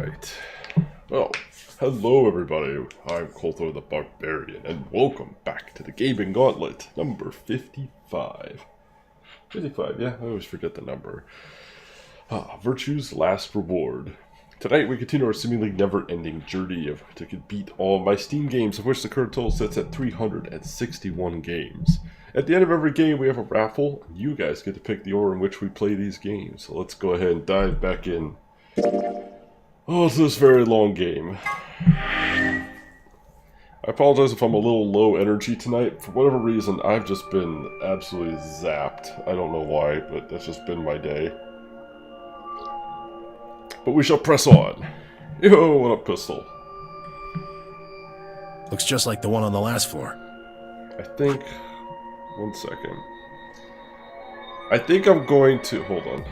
Alright. Well, hello everybody. I'm Colto the Barbarian, and welcome back to the Gaben Gauntlet, number 55. 55, yeah, I always forget the number. Virtue's Last Reward. Tonight we continue our seemingly never-ending journey to beat all my Steam games, of which the current total sits at 361 games. At the end of every game we have a raffle, and you guys get to pick the order in which we play these games. So let's go ahead and dive back in. Oh, it's this very long game. I apologize if I'm a little low energy tonight. For whatever reason, I've just been absolutely zapped. I don't know why, but that's just been my day. But we shall press on. Yo, what a pistol. Looks just like the one on the last floor. I think... One second. I think I'm going to... Hold on.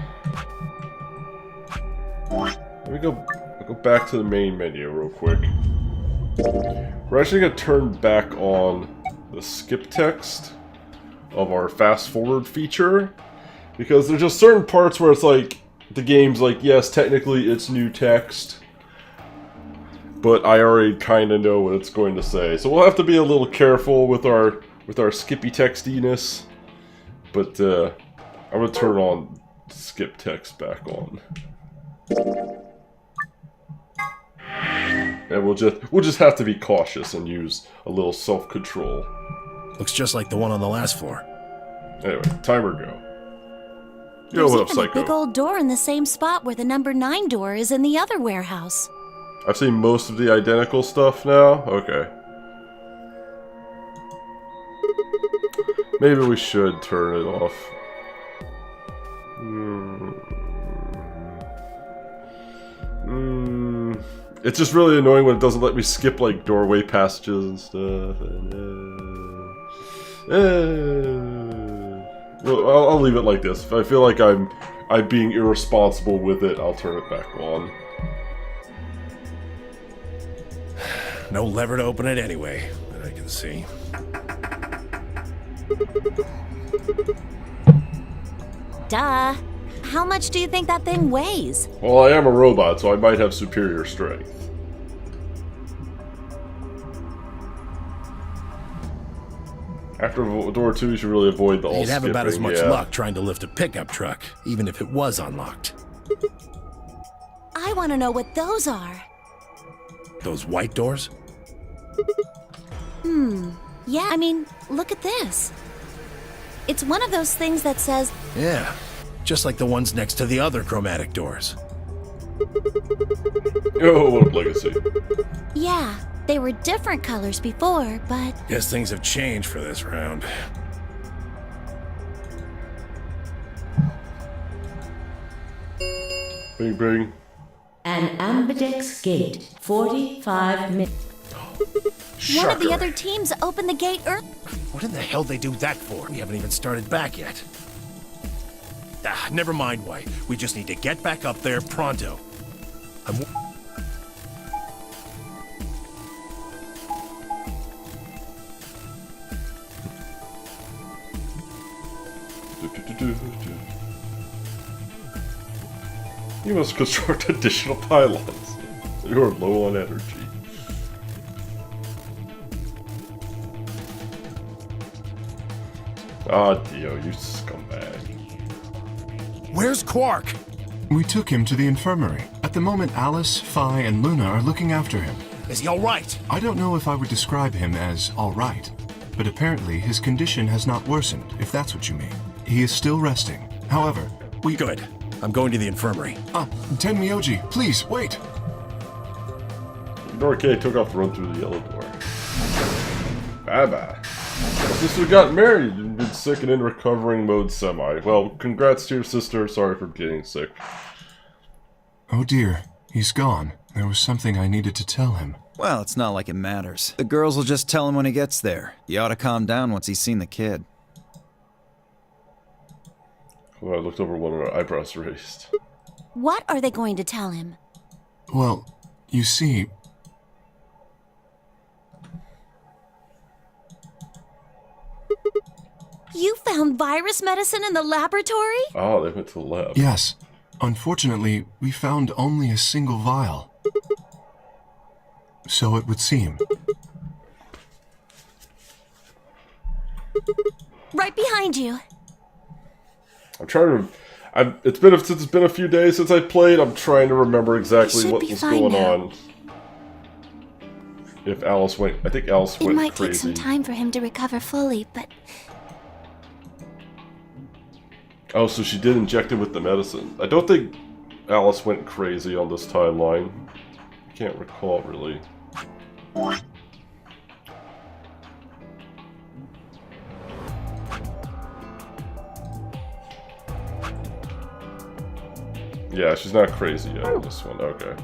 Let me go back to the main menu real quick. We're actually going to turn back on the skip text of our fast forward feature, because there's just certain parts where it's like, the game's like, yes, technically it's new text, but I already kind of know what it's going to say. So we'll have to be a little careful with our skippy textiness, but I'm going to turn on skip text back on. And we'll just have to be cautious and use a little self-control. Looks just like the one on the last floor. Anyway, timer go. Yo, There's what up, even Psycho? a big old door in the same spot where the number 9 door is in the other warehouse. I've seen most of the identical stuff now? Okay. Maybe we should turn it off. It's just really annoying when it doesn't let me skip, like, doorway passages and stuff. Well, I'll leave it like this. If I feel like I'm being irresponsible with it, I'll turn it back on. No lever to open it anyway, that I can see. Duh. How much do you think that thing weighs? Well, I am a robot, so I might have superior strength. After door 2, you should really avoid the all You'd have skipping. about as much luck trying to lift a pickup truck, even if it was unlocked. I want to know what those are. Those white doors? Yeah, I mean, look at this. It's one of those things that says, Yeah, just like the ones next to the other chromatic doors. Yo, what a legacy. yeah, they were different colors before, but... Guess things have changed for this round. Bing, bing. An ambidex gate, 45 minutes. One of the other teams opened the gate early. What in the hell they do that for? We haven't even started back yet. Never mind, White. We just need to get back up there pronto. You must construct additional pylons. You are low on energy. Ah, Dio, you scumbag. Where's Quark? We took him to the infirmary. At the moment, Alice, Phi, and Luna are looking after him. Is he all right? I don't know if I would describe him as all right, but apparently his condition has not worsened, if that's what you mean. He is still resting. However, we... Good. I'm going to the infirmary. Tenmyoji, please, wait! Norke took off to run through the yellow door. Bye-bye. My sister got married and been sick and in recovering mode semi. Well, congrats to your sister. Sorry for getting sick. Oh dear, he's gone. There was something I needed to tell him. Well, it's not like it matters. The girls will just tell him when he gets there. He ought to calm down once he's seen the kid. Well, I looked over one of her eyebrows raised. What are they going to tell him? Well, you see... You found virus medicine in the laboratory? Oh, they went to the lab. Yes. Unfortunately, we found only a single vial. So it would seem. Right behind you. I'm trying to. Since it's been a few days since I played. I'm trying to remember exactly what was going on. If Alice went, I think Alice went crazy. It might take some time for him to recover fully, but oh, so she did inject him with the medicine. I don't think Alice went crazy on this timeline. I can't recall really. Yeah, she's not crazy yet in this one. Okay.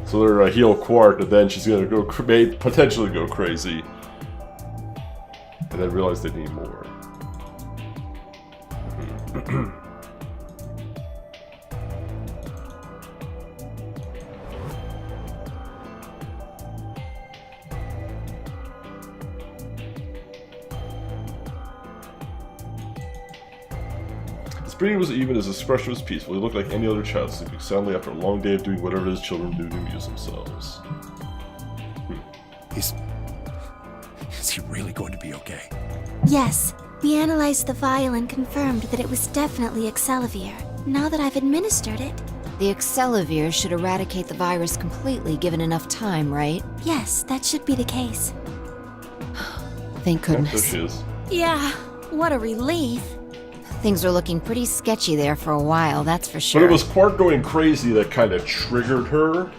So they're heal Quark, and then she's gonna go potentially go crazy, and then realize they need more. His breathing was even, his expression was peaceful. He looked like any other child, sleeping soundly after a long day of doing whatever it is children do to amuse themselves. Is he really going to be okay? yes. We analyzed the vial and confirmed that it was definitely Excelivir. Now that I've administered it, The Excelivir should eradicate the virus completely given enough time, right? yes, that should be the case. Thank There goodness. she is. Yeah, what a relief. Things are looking pretty sketchy there for a while, that's for But sure. it was Quark going crazy that kind of triggered her.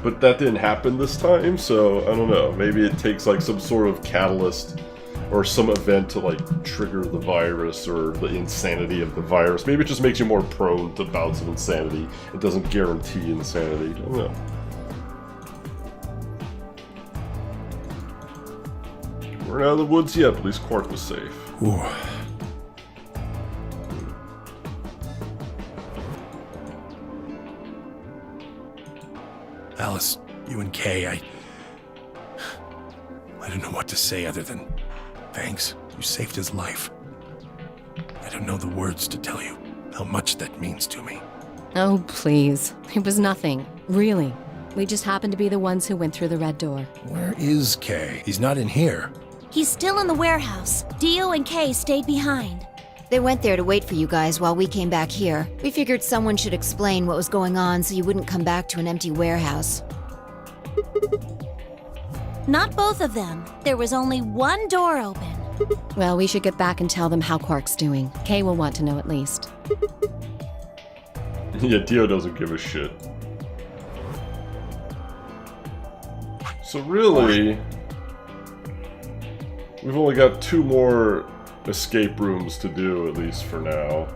But that didn't happen this time, so I don't know. Maybe it takes like some sort of catalyst or some event to like trigger the virus or the insanity of the virus. Maybe it just makes you more prone to bouts of insanity. It doesn't guarantee insanity. I don't know. We're not out of the woods yet, but at least Quark was safe. Ooh. Alice, you and Kay, I don't know what to say other than thanks. You saved his life. I don't know the words to tell you how much that means to me. Oh, please. It was nothing. Really. We just happened to be the ones who went through the red door. Where is Kay? He's not in here. He's still in the warehouse. Dio and Kay stayed behind. They went there to wait for you guys while we came back here. We figured someone should explain what was going on so you wouldn't come back to an empty warehouse. Not both of them. There was only one door open. Well, we should get back and tell them how Quark's doing. Kay will want to know at least. Yeah, Dio doesn't give a shit. So really, we've only got 2 more escape rooms to do, at least for now.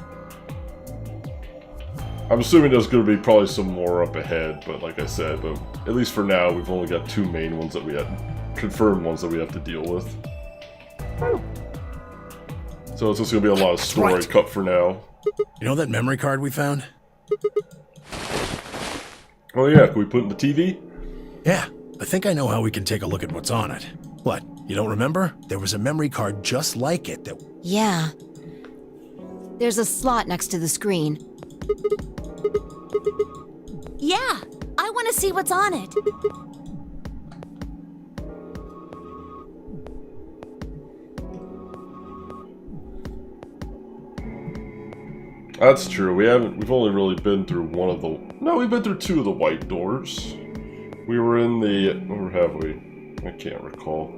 I'm assuming there's going to be probably some more up ahead, but like I said, but at least for now, we've only got 2 main ones that we have, confirmed ones that we have to deal with. So it's just going to be a lot of story cut for now. You know that memory card we found? Oh yeah, can we put it in the TV? Yeah, I think I know how we can take a look at what's on it. What, you don't remember? There was a memory card just like it that... Yeah. There's a slot next to the screen. Yeah, I want to see what's on it. That's true. We've only really been through one of the... No, we've been through 2 of the white doors. We were in the... Where have we? I can't recall.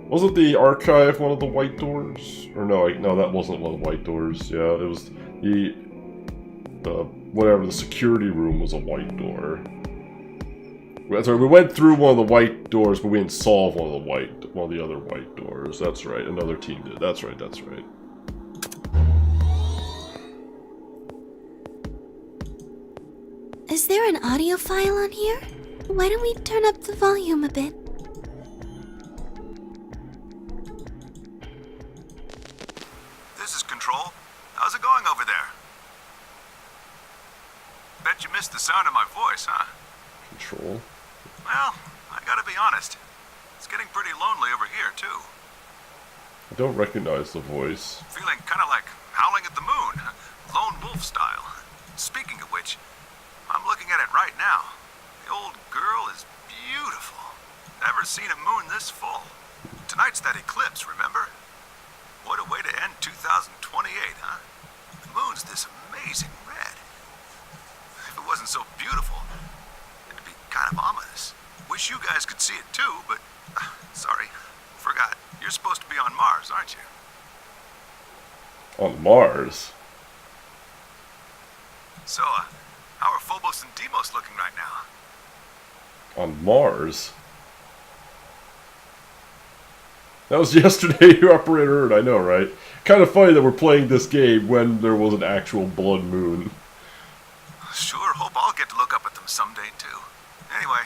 Wasn't the archive one of the white doors? Or no, that wasn't one of the white doors. Yeah, it was the whatever, the security room was a white door. Sorry, we went through one of the white doors, but we didn't solve one of the other white doors. That's right, another team did. That's right, that's right. Is there an audio file on here? Why don't we turn up the volume a bit? This is Control. How's it going over there? Bet you missed the sound of my voice, huh? Control. Well, I gotta be honest. It's getting pretty lonely over here, too. I don't recognize the voice. Feeling kinda like Howling at the Moon, Lone Wolf style. Speaking of which, I'm looking at it right On Mars? So, how are Phobos and Deimos looking right now? On Mars? That was yesterday, Operator Earth, I know, right? Kind of funny that we're playing this game when there was an actual blood moon. Sure hope I'll get to look up at them someday, too. Anyway,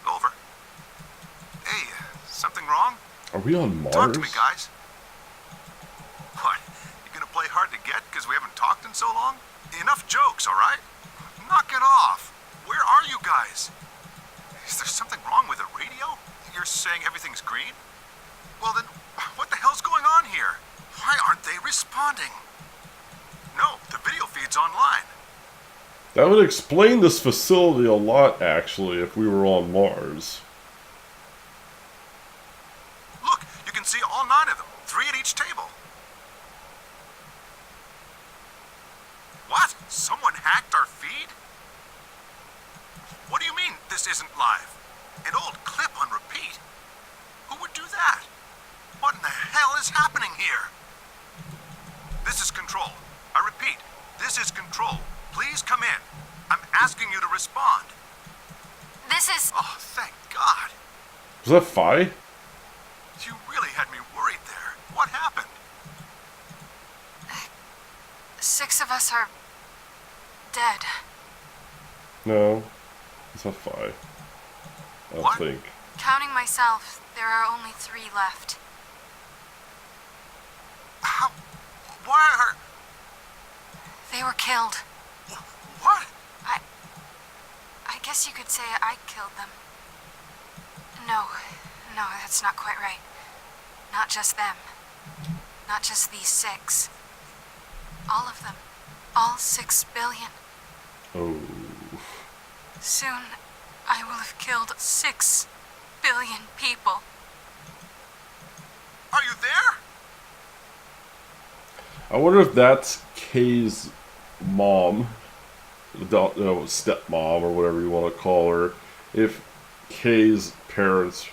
over. Hey, something wrong? Are we on Mars? Talk to me, guys. What? You gonna play hard to get because we haven't talked in so long? Enough jokes, alright? Knock it off. Where are you guys? Is there something wrong with the radio? You're saying everything's green? Well then, what the hell's going on here? Why aren't they responding? No, the video feed's online. That would explain this facility a lot, actually, if we were on Mars. Look, you can see all 9 of them, 3 at each table. What? Someone hacked our feed? What do you mean this isn't live? An old clip on repeat? Who would do that? What in the hell is happening here? This is Control. I repeat, this is Control. Please come in. I'm asking you to respond. This is... Oh, thank God. Was that Phi? You really had me worried there. What happened? 6 of us are... dead. No. It's not Phi. I don't What? think. Counting myself, there are only 3 left. How? Why are... They were killed. What? I guess you could say I killed them. No, that's not quite right. Not just them. Not just these 6. All of them. All 6 billion. Oh. Soon, I will have killed 6 billion people. Are you there? I wonder if that's Kay's mom, stepmom, or whatever you want to call her. If Kay's parents...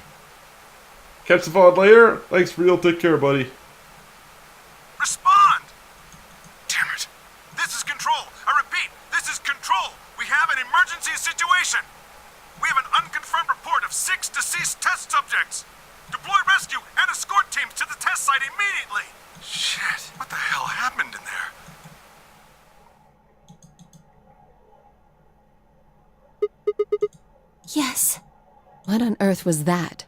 Catch the VOD later. Thanks, Real. Take care, buddy. Respond! Damn it. This is Control. I repeat, this is Control. We have an emergency situation. We have an unconfirmed report of 6 deceased test subjects. Deploy rescue and escort teams to the test site immediately. Shit, what the hell happened in there? Yes. What on earth was that?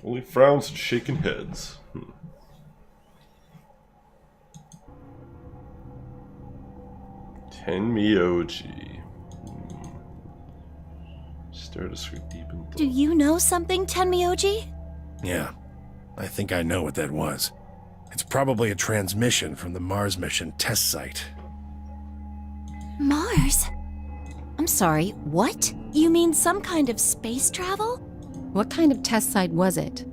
Only frowns and shaking heads. Tenmi OG. Stare to sweep deep in thought. Do you know something, Tenmyoji? Yeah, I think I know what that was. It's probably a transmission from the Mars mission test site. Mars? I'm sorry, what? You mean some kind of space travel? What kind of test site was it?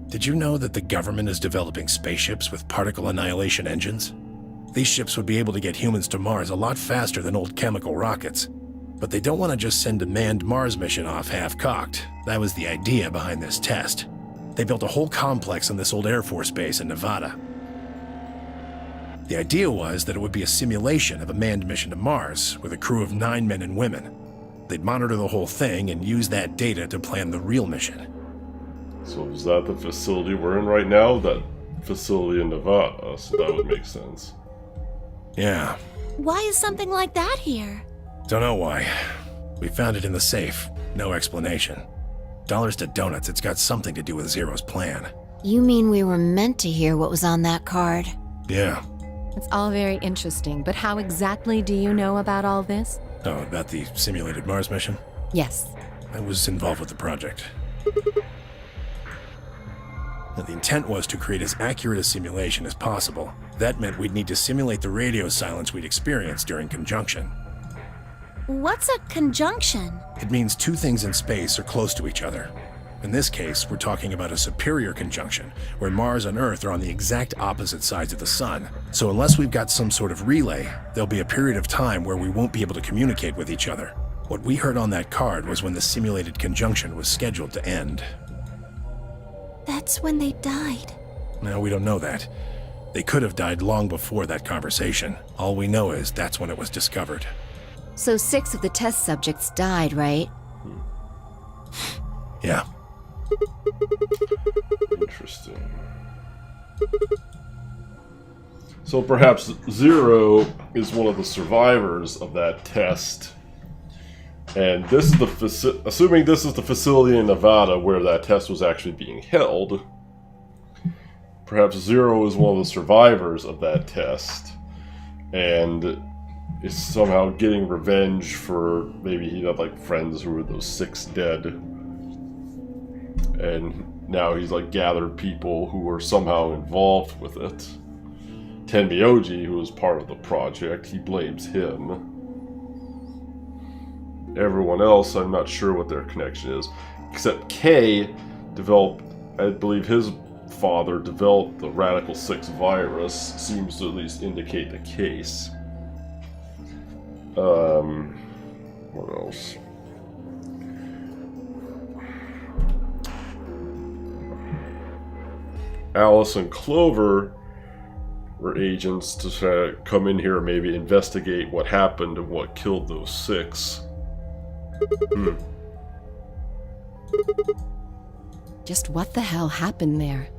Did you know that the government is developing spaceships with particle annihilation engines? These ships would be able to get humans to Mars a lot faster than old chemical rockets. But they don't want to just send a manned Mars mission off half-cocked. That was the idea behind this test. They built a whole complex on this old Air Force base in Nevada. The idea was that it would be a simulation of a manned mission to Mars with a crew of 9 men and women. They'd monitor the whole thing and use that data to plan the real mission. So is that the facility we're in right now? That facility in Nevada, so that would make sense. Yeah, Why is something like that here? don't know why. We found it in the safe. No explanation. Dollars to donuts, it's got something to do with Zero's plan. You mean we were meant to hear what was on that card? Yeah. It's all very interesting, but how exactly do you know about all this? Oh, about the simulated Mars mission? Yes. I was involved with the project. Now, the intent was to create as accurate a simulation as possible. That meant we'd need to simulate the radio silence we'd experienced during conjunction. What's a conjunction? It means 2 things in space are close to each other. In this case, we're talking about a superior conjunction, where Mars and Earth are on the exact opposite sides of the Sun. So unless we've got some sort of relay, there'll be a period of time where we won't be able to communicate with each other. What we heard on that card was when the simulated conjunction was scheduled to end. That's when they died. No, we don't know that. They could have died long before that conversation. All we know is that's when it was discovered. So 6 of the test subjects died, right? Yeah. Interesting. So perhaps Zero is one of the survivors of that test. And this is the assuming this is the facility in Nevada where that test was actually being held. Perhaps Zero is one of the survivors of that test and is somehow getting revenge for maybe he had like friends who were those 6 dead. And now he's like gathered people who were somehow involved with it. Tenmyoji, who was part of the project, he blames him. Everyone else, I'm not sure what their connection is. Except K developed, I believe his father developed the Radical 6 virus. Seems to at least indicate the case. What else? Alice and Clover were agents to try to come in here and maybe investigate what happened and what killed those 6. Just what the hell happened there?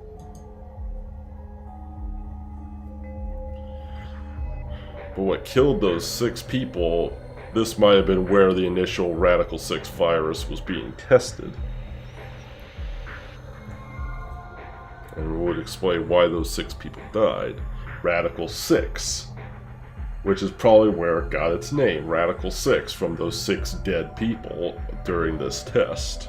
But what killed those 6 people, this might have been where the initial Radical 6 virus was being tested. And would explain why those 6 people died. Radical 6. Which is probably where it got its name, Radical 6, from those 6 dead people during this test.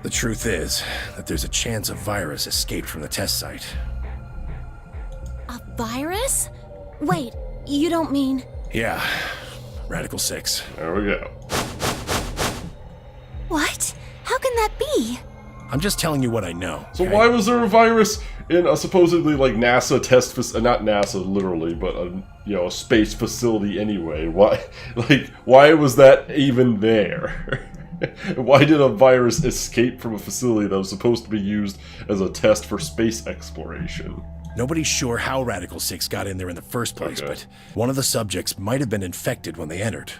The truth is that there's a chance a virus escaped from the test site. A virus? Wait, you don't mean... Yeah, Radical 6. There we go. What? How can that be? I'm just telling you what I know. So why was there a virus in a supposedly like NASA test not NASA literally, but a space facility anyway? Why was that even there? Why did a virus escape from a facility that was supposed to be used as a test for space exploration? Nobody's sure how Radical 6 got in there in the first place, but one of the subjects might have been infected when they entered.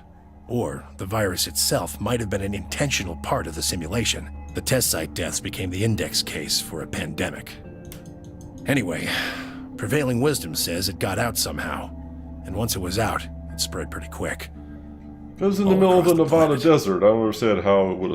Or the virus itself might have been an intentional part of the simulation. The test site deaths became the index case for a pandemic. Anyway, prevailing wisdom says it got out somehow. And once it was out, it spread pretty quick. It was in the middle of the Nevada desert. I don't understand how it would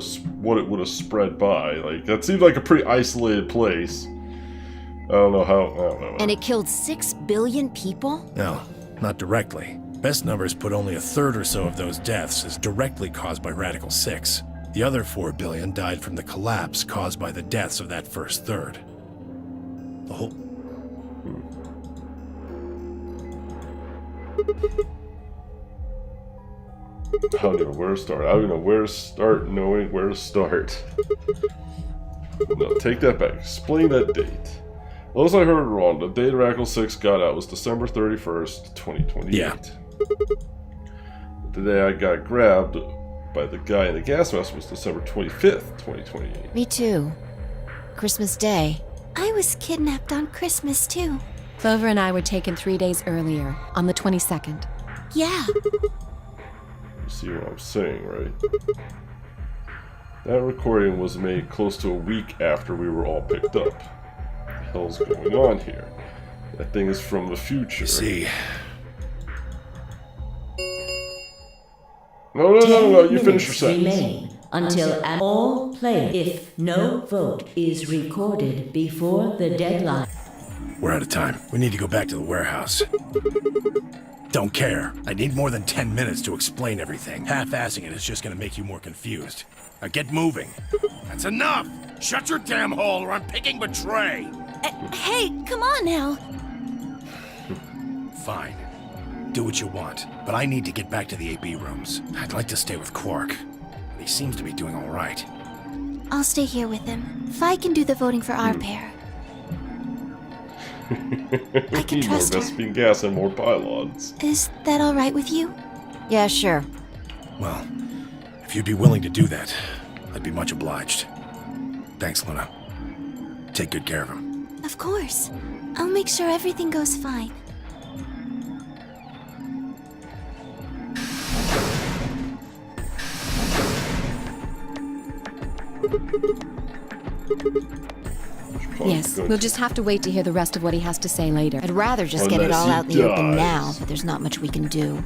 have spread by. Like, that seemed like a pretty isolated place. I don't know. And it killed 6 billion people? No, not directly. Best numbers put only a third or so of those deaths as directly caused by Radical 6. The other 4 billion died from the collapse caused by the deaths of that first third. The whole... I don't know where to start. I don't know where to start knowing where to start. No, take that back. Explain that date. Unless I heard it wrong, the day Radical 6 got out was December 31st, 2028. Yeah. The day I got grabbed by the guy in the gas mask was December 25th, 2028. Me too. Christmas Day. I was kidnapped on Christmas, too. Clover and I were taken 3 days earlier, on the 22nd. Yeah. You see what I'm saying, right? That recording was made close to a week after we were all picked up. What the hell's going on here? That thing is from the future. You see... No, you finish your sentence. Remain until all players, if no vote is recorded before the deadline. We're out of time. We need to go back to the warehouse. Don't care. I need more than 10 minutes to explain everything. Half-assing it is just gonna make you more confused. Now get moving. That's enough! Shut your damn hole or I'm picking betray! Hey, come on now. Fine. Do what you want, but I need to get back to the AB rooms. I'd like to stay with Quark. He seems to be doing all right. I'll stay here with him. Fi can do the voting for our pair. I can Need more trust her. Vespine gas and more pylons. Is that all right with you? Yeah, sure. Well, if you'd be willing to do that, I'd be much obliged. Thanks, Luna. Take good care of him. Of course. I'll make sure everything goes fine. Yes, we'll just have to wait to hear the rest of what he has to say later. I'd rather just get it all out in the open now, but there's not much we can do.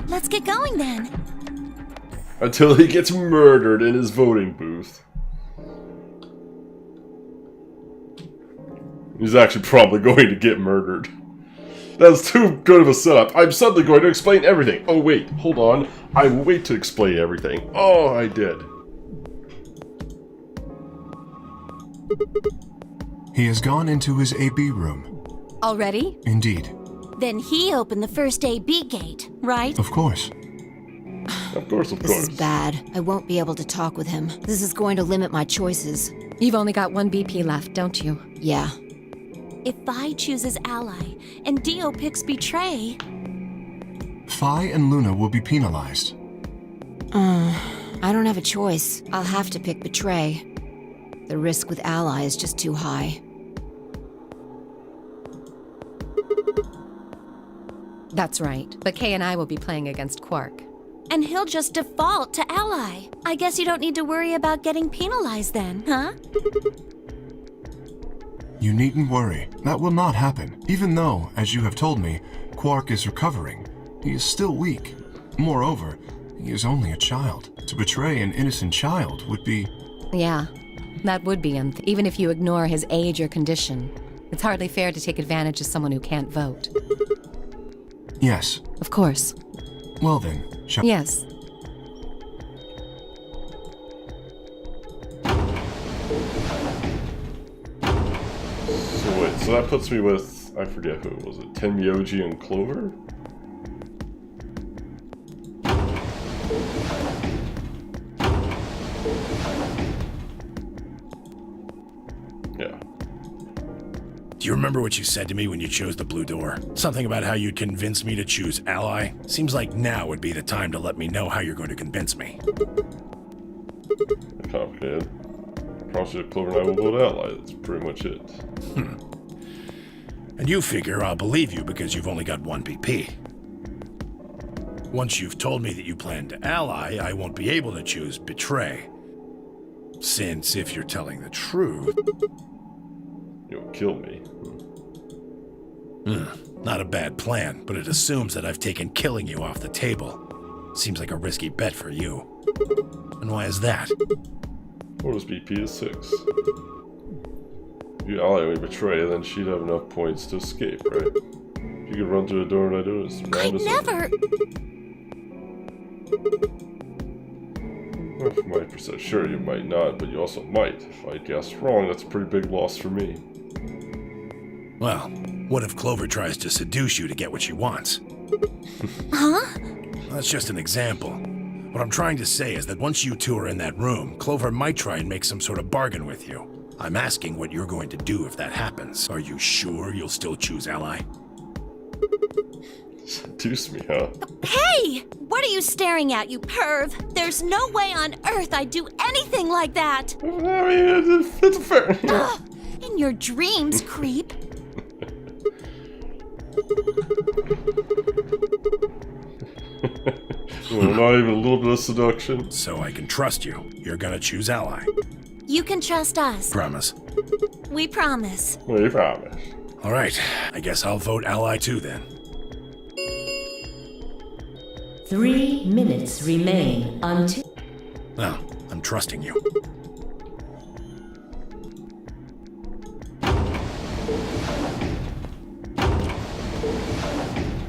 Let's get going then. Until he gets murdered in his voting booth. He's actually probably going to get murdered. That's too good of a setup. I'm suddenly going to explain everything. Oh wait, hold on. I will wait to explain everything. Oh, I did. He has gone into his AB room. Already? Indeed. Then he opened the first AB gate, right? Of course. Of course, of This course. is bad. I won't be able to talk with him. This is going to limit my choices. You've only got one BP left, don't you? Yeah. If Vi chooses ally and Dio picks betray... Phi and Luna will be penalized. I don't have a choice. I'll have to pick betray. The risk with ally is just too high. That's right. But Kay and I will be playing against Quark. And he'll just default to ally. I guess you don't need to worry about getting penalized then, huh? You needn't worry. That will not happen. Even though, as you have told me, Quark is recovering, he is still weak. Moreover, he is only a child. To betray an innocent child would be... Yeah, that would be even if you ignore his age or condition. It's hardly fair to take advantage of someone who can't vote. Yes. Of course. Well then, shall... Yes. So wait, so that puts me with, I forget who it was, it Tenmyoji and Clover? Yeah. Do you remember what you said to me when you chose the blue door? Something about how you'd convince me to choose ally? Seems like now would be the time to let me know how you're going to convince me. Complicated. Promise Clover and I will vote ally, that's pretty much it. And you figure I'll believe you because you've only got one BP. Once you've told me that you plan to ally, I won't be able to choose betray. Since if you're telling the truth... You'll kill me. Not a bad plan, but it assumes that I've taken killing you off the table. Seems like a risky bet for you. And why is that? What BP is 6. If you ally me betray, then she'd have enough points to escape, right? If you could run through the door and I do it, I'd never... Well, from my percent, sure you might not, but you also might. If I guess wrong, that's a pretty big loss for me. Well, what if Clover tries to seduce you to get what she wants? Huh? That's just an example. What I'm trying to say is that once you two are in that room, Clover might try and make some sort of bargain with you. I'm asking what you're going to do if that happens. Are you sure you'll still choose ally? Seduce me, huh? Hey! What are you staring at, you perv? There's no way on earth I'd do anything like that! I mean, it's fair. Ugh, in your dreams, creep. Well, not even a little bit of seduction. So I can trust you. You're gonna choose ally. You can trust us. Promise. We promise. We promise. All right, I guess I'll vote ally too then. 3 minutes remain until... Well, I'm trusting you.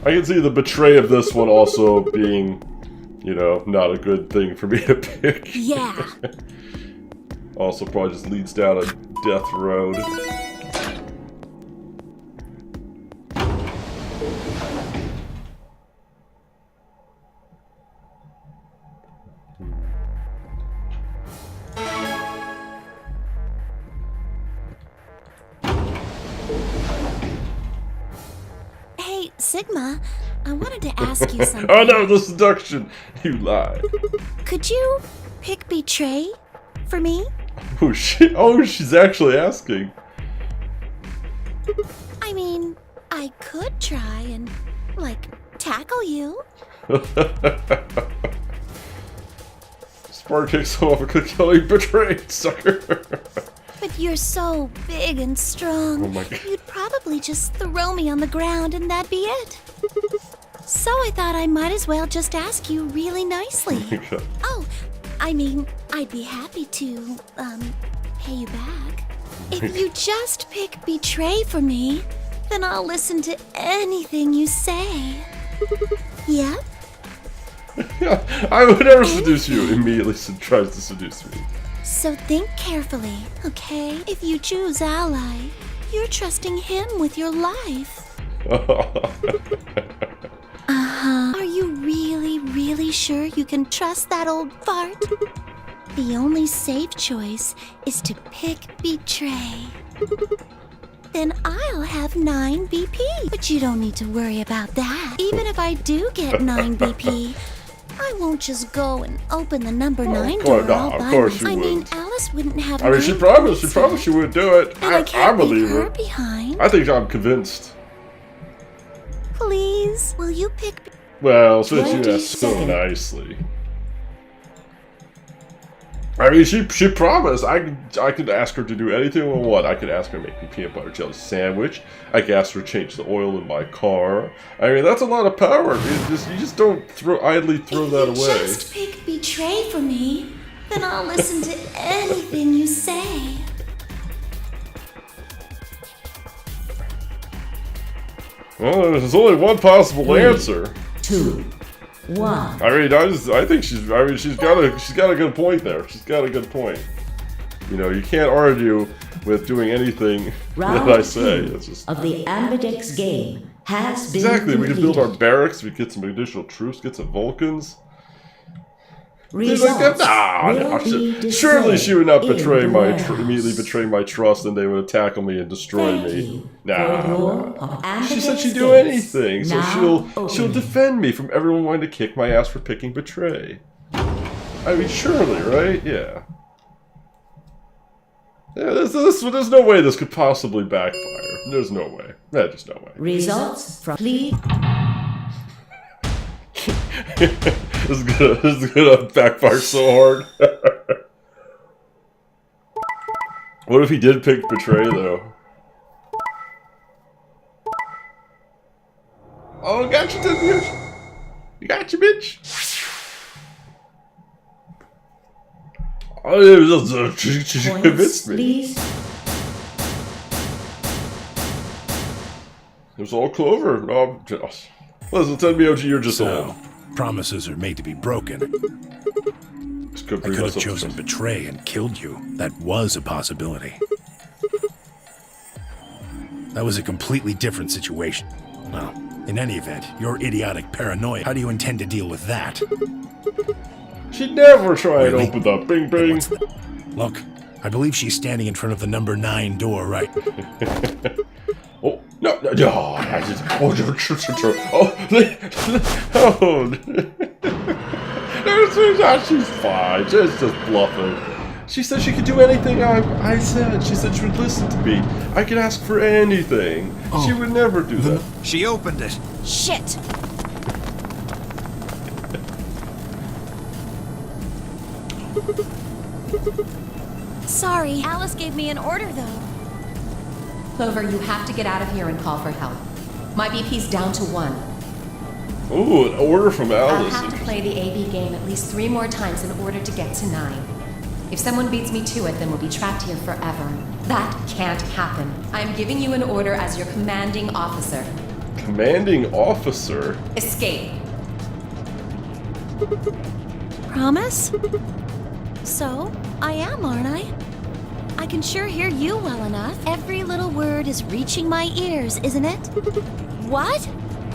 I can see the betray of this one also being, you know, not a good thing for me to pick. Yeah. Also probably just leads down a death road. Hey, Sigma, I wanted to ask you something. Oh no, the seduction! You lie. Could you pick betray for me? Oh shit! Oh, she's actually asking. I mean, I could try and, like, tackle you. Spark takes off and could kill you, betrayed, sucker. But you're so big and strong. Oh my God. You'd probably just throw me on the ground and that'd be it. So I thought I might as well just ask you really nicely. Oh, I mean, I'd be happy to, pay you back. If you just pick betray for me, then I'll listen to anything you say. Yep. Yeah, I would never seduce you. Immediately tries to seduce me. So think carefully, okay? If you choose ally, you're trusting him with your life. Are you really, really sure you can trust that old fart? The only safe choice is to pick betray. Then I'll have 9 BP. But you don't need to worry about that. Even if I do get 9 BP, I won't just go and open the number 9 door all by myself. I mean, Alice wouldn't have. I mean, she promised she would do it. And I can't believe leave her her. behind. I think I'm convinced. Please, will you pick? Well, since you asked so 27. nicely. I mean, she promised. I could ask her to do anything I want. I could ask her to make me peanut butter jelly sandwich. I could ask her to change the oil in my car. I mean, that's a lot of power. You just don't idly throw that away. Just pick betray for me, then I'll listen to anything you say. Well, there's only one possible answer. 2, 1. I mean, I think she's got a good point there. She's got a good point. You know, you can't argue with doing anything Round that I say. 2 It's just of the Ambidex game has been exactly. We can build our completed. barracks. We get some additional troops. Get some Vulcans. Results Like that. will be Surely she would not displayed betray in my the immediately warehouse. betray my trust, and they would tackle me and destroy Thank me. you Nah. for your She said she'd Ambidex do days anything, so now she'll open. defend me from everyone wanting to kick my ass for picking betray. I mean, surely, right? Yeah. Yeah, there's no way this could possibly backfire. There's no way. There's no way. Results from please. This is gonna backfire so hard. What if he did pick betray though? Oh, gotcha, bitch! You gotcha, bitch! Oh, yeah, she Points, convinced me. please. It was all Clover. No, listen, tell me, OG, you're just So, alone. promises are made to be broken. Just go I bring could have myself chosen to- betray and killed you. That was a possibility. That was a completely different situation. Well, in any event, your idiotic paranoia, how do you intend to deal with that? She'd never try and Really? open the bing Then bing. what's the- Look, I believe she's standing in front of the number 9 door, right? Oh, no, I just, she's fine, she's just bluffing. She said she could do anything I said. She said she would listen to me. I could ask for anything. She would never do that. She opened it. Shit! Sorry, Alice gave me an order though. Clover, you have to get out of here and call for help. My BP's down to 1. Ooh, an order from I'll Alice. have to play the AB game at least 3 more times in order to get to 9. If someone beats me to it, then we'll be trapped here forever. That can't happen. I'm giving you an order as your commanding officer. Commanding officer? Escape. Promise? So, I am, aren't I? I can sure hear you well enough. Every little word is reaching my ears, isn't it? What?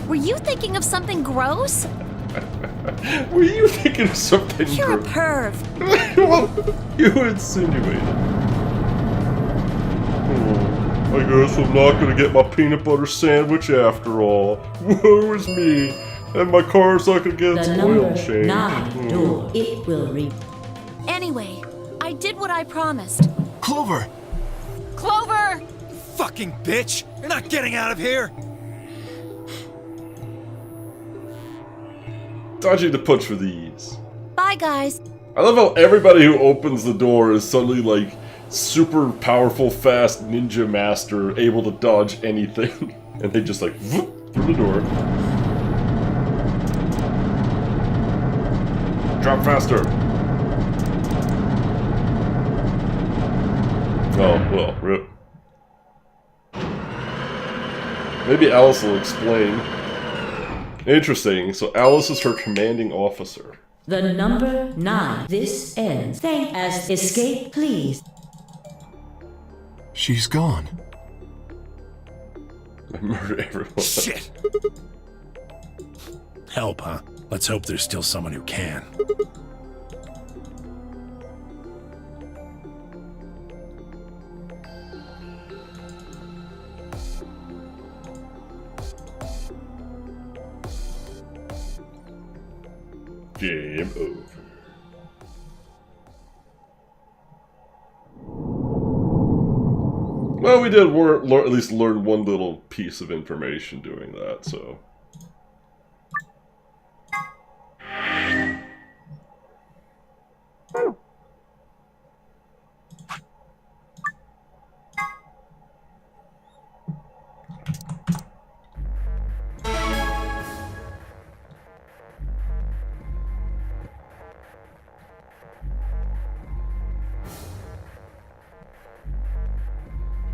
Were you thinking of something gross? Were you thinking of something You're a gross? perv. Well, you insinuated. I guess I'm not gonna get my peanut butter sandwich after all. Woe is me. And my car's not gonna get its The oil number changed. 9 door. It will re. Anyway, I did what I promised. Clover! Clover! Fucking bitch! You're not getting out of here! Dodging the punch for these. Bye, guys. I love how everybody who opens the door is suddenly like super powerful, fast ninja master, able to dodge anything. And they just like whoop, through the door. Drop faster. Oh, well, rip. Maybe Alice will explain. Interesting, so Alice is her commanding officer. The number 9. This ends. Thank as escape, please. She's gone. Murder everyone. Shit! Help, huh? Let's hope there's still someone who can. Game over. Well, we did at least learn one little piece of information doing that, so...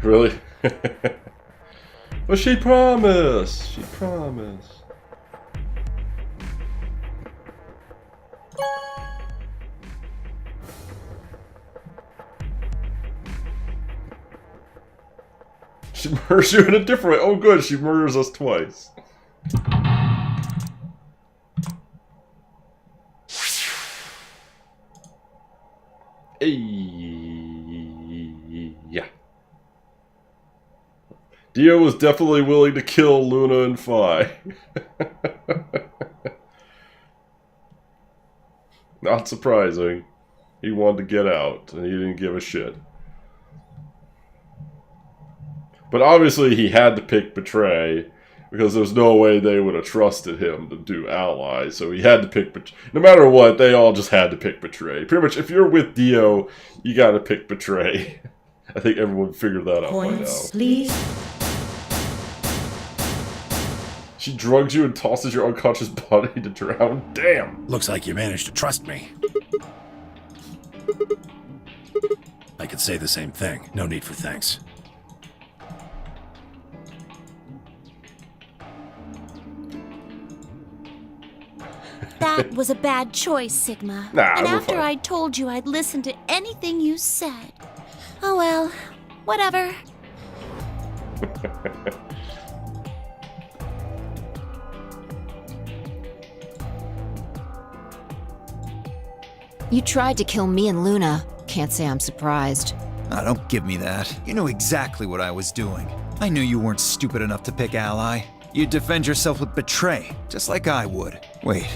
Really? Well, she promised! She promised. She murders you in a different way. Oh good, she murders us twice. Yeah. Dio was definitely willing to kill Luna and Phi. Not surprising. He wanted to get out, and he didn't give a shit. But obviously he had to pick Betray, because there's no way they would have trusted him to do Ally, so he had to pick Betray. No matter what, they all just had to pick Betray. Pretty much, if you're with Dio, you gotta pick Betray. I think everyone figured that out by now. Points, please. She drugs you and tosses your unconscious body to drown? Damn! Looks like you managed to trust me. I could say the same thing. No need for thanks. That was a bad choice, Sigma. Nah, and we're after fine. I told you I'd listen to anything you said. Oh well, whatever. You tried to kill me and Luna. Can't say I'm surprised. Ah, don't give me that. You know exactly what I was doing. I knew you weren't stupid enough to pick Ally. You'd defend yourself with Betray, just like I would. Wait,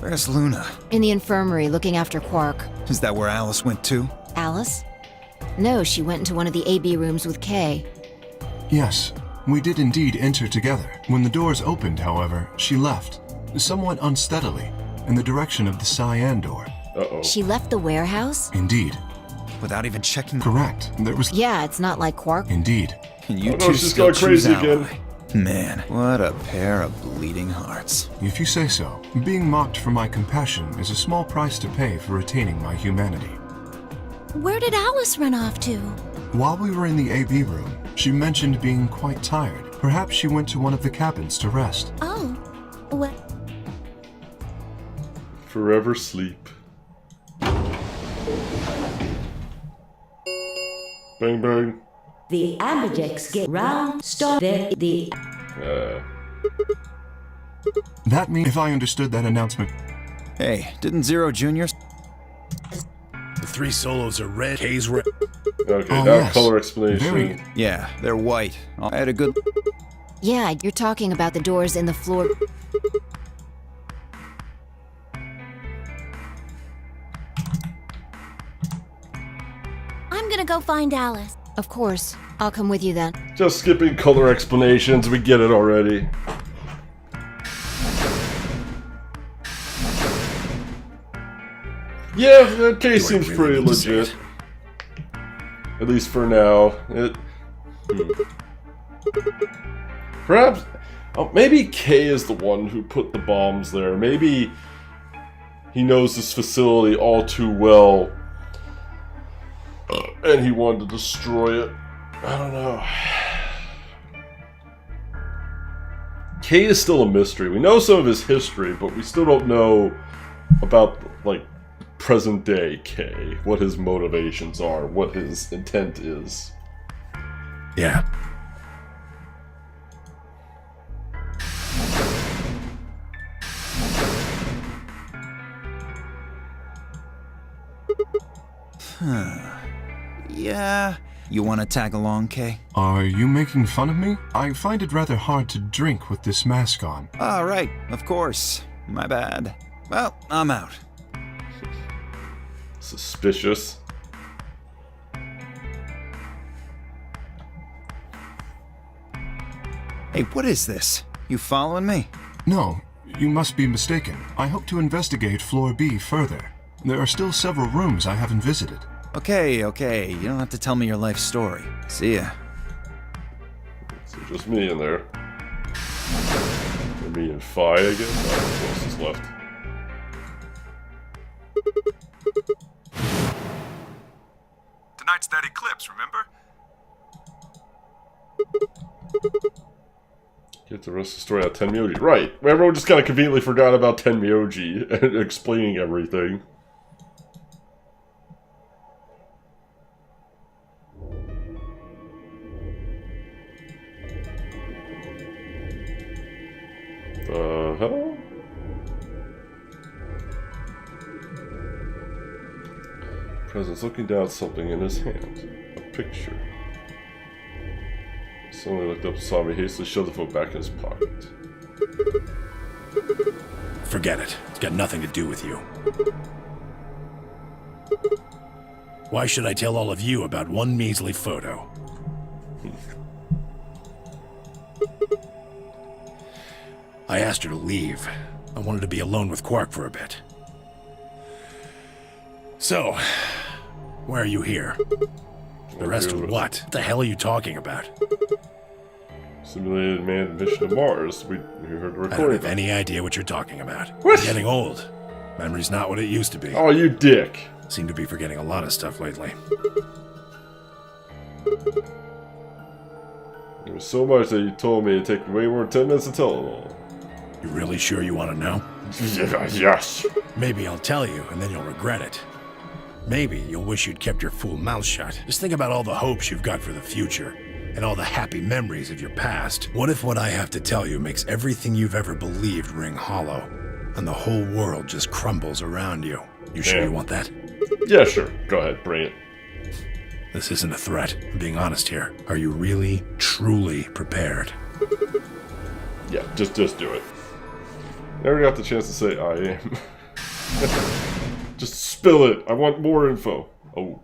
where's Luna? In the infirmary looking after Quark. Is that where Alice went too? Alice? No, she went into one of the AB rooms with Kay. Yes, we did indeed enter together. When the doors opened, however, she left, somewhat unsteadily, in the direction of the cyan door. Uh-oh. She left the warehouse? Indeed. Without even checking. Correct. There was... Yeah, it's not like Quark. Indeed. And you Oh no, two she's still gone choose crazy Ally. again. Man, what a pair of bleeding hearts. If you say so. Being mocked for my compassion is a small price to pay for retaining my humanity. Where did Alice run off to? While we were in the AB room, she mentioned being quite tired. Perhaps she went to one of the cabins to rest. Oh, what? Forever sleep. Bang bang. The Ambidex get round. Start the. That means, if I understood that announcement, Hey, didn't Zero Jr.? The 3 solos are red, K's red. Okay, Oh, now yes. color explanation. Very- Yeah, they're white. I had a good... Yeah, you're talking about the doors in the floor. I'm gonna go find Alice. Of course. I'll come with you then. Just skipping color explanations, we get it already. Yeah, that case Do I seems really pretty need to say legit. it? At least for now. Perhaps... Oh, maybe Kay is the one who put the bombs there. Maybe he knows this facility all too well. And he wanted to destroy it. I don't know. Kay is still a mystery. We know some of his history, but we still don't know about, like, present day Kay. What his motivations are, what his intent is. Yeah. Yeah. You want to tag along, Kay? Are you making fun of me? I find it rather hard to drink with this mask on. All right, of course. My bad. Well, I'm out. Suspicious. Hey, what is this? You following me? No, you must be mistaken. I hope to investigate Floor B further. There are still several rooms I haven't visited. Okay. You don't have to tell me your life story. See ya. So just me in there. Or me and Fi, I guess. I don't know who else is left. Tonight's that eclipse, remember? Get the rest of the story out of Tenmyoji. Right. Everyone just kind of conveniently forgot about Tenmyoji and explaining everything. Uh-huh. Presence looking down at something in his hand. A picture. Suddenly looked up, saw me, hastily shoved the phone back in his pocket. Forget it. It's got nothing to do with you. Why should I tell all of you about one measly photo? I asked her to leave. I wanted to be alone with Quark for a bit. So, why are you here? The rest of what? What the hell are you talking about? Simulated manned mission to Mars. We heard the recording. I don't have any idea what you're talking about. What? I'm getting old. Memory's not what it used to be. Oh, you dick. Seem to be forgetting a lot of stuff lately. There was so much that you told me it'd take way more than 10 minutes to tell it all. You really sure you want to know? Yes. Maybe I'll tell you, and then you'll regret it. Maybe you'll wish you'd kept your fool mouth shut. Just think about all the hopes you've got for the future, and all the happy memories of your past. What if what I have to tell you makes everything you've ever believed ring hollow, and the whole world just crumbles around you? You sure you want that? Yeah, sure. Go ahead, bring it. This isn't a threat. I'm being honest here. Are you really, truly prepared? Yeah, just do it. Never got the chance to say I am. Just spill it. I want more info. Oh.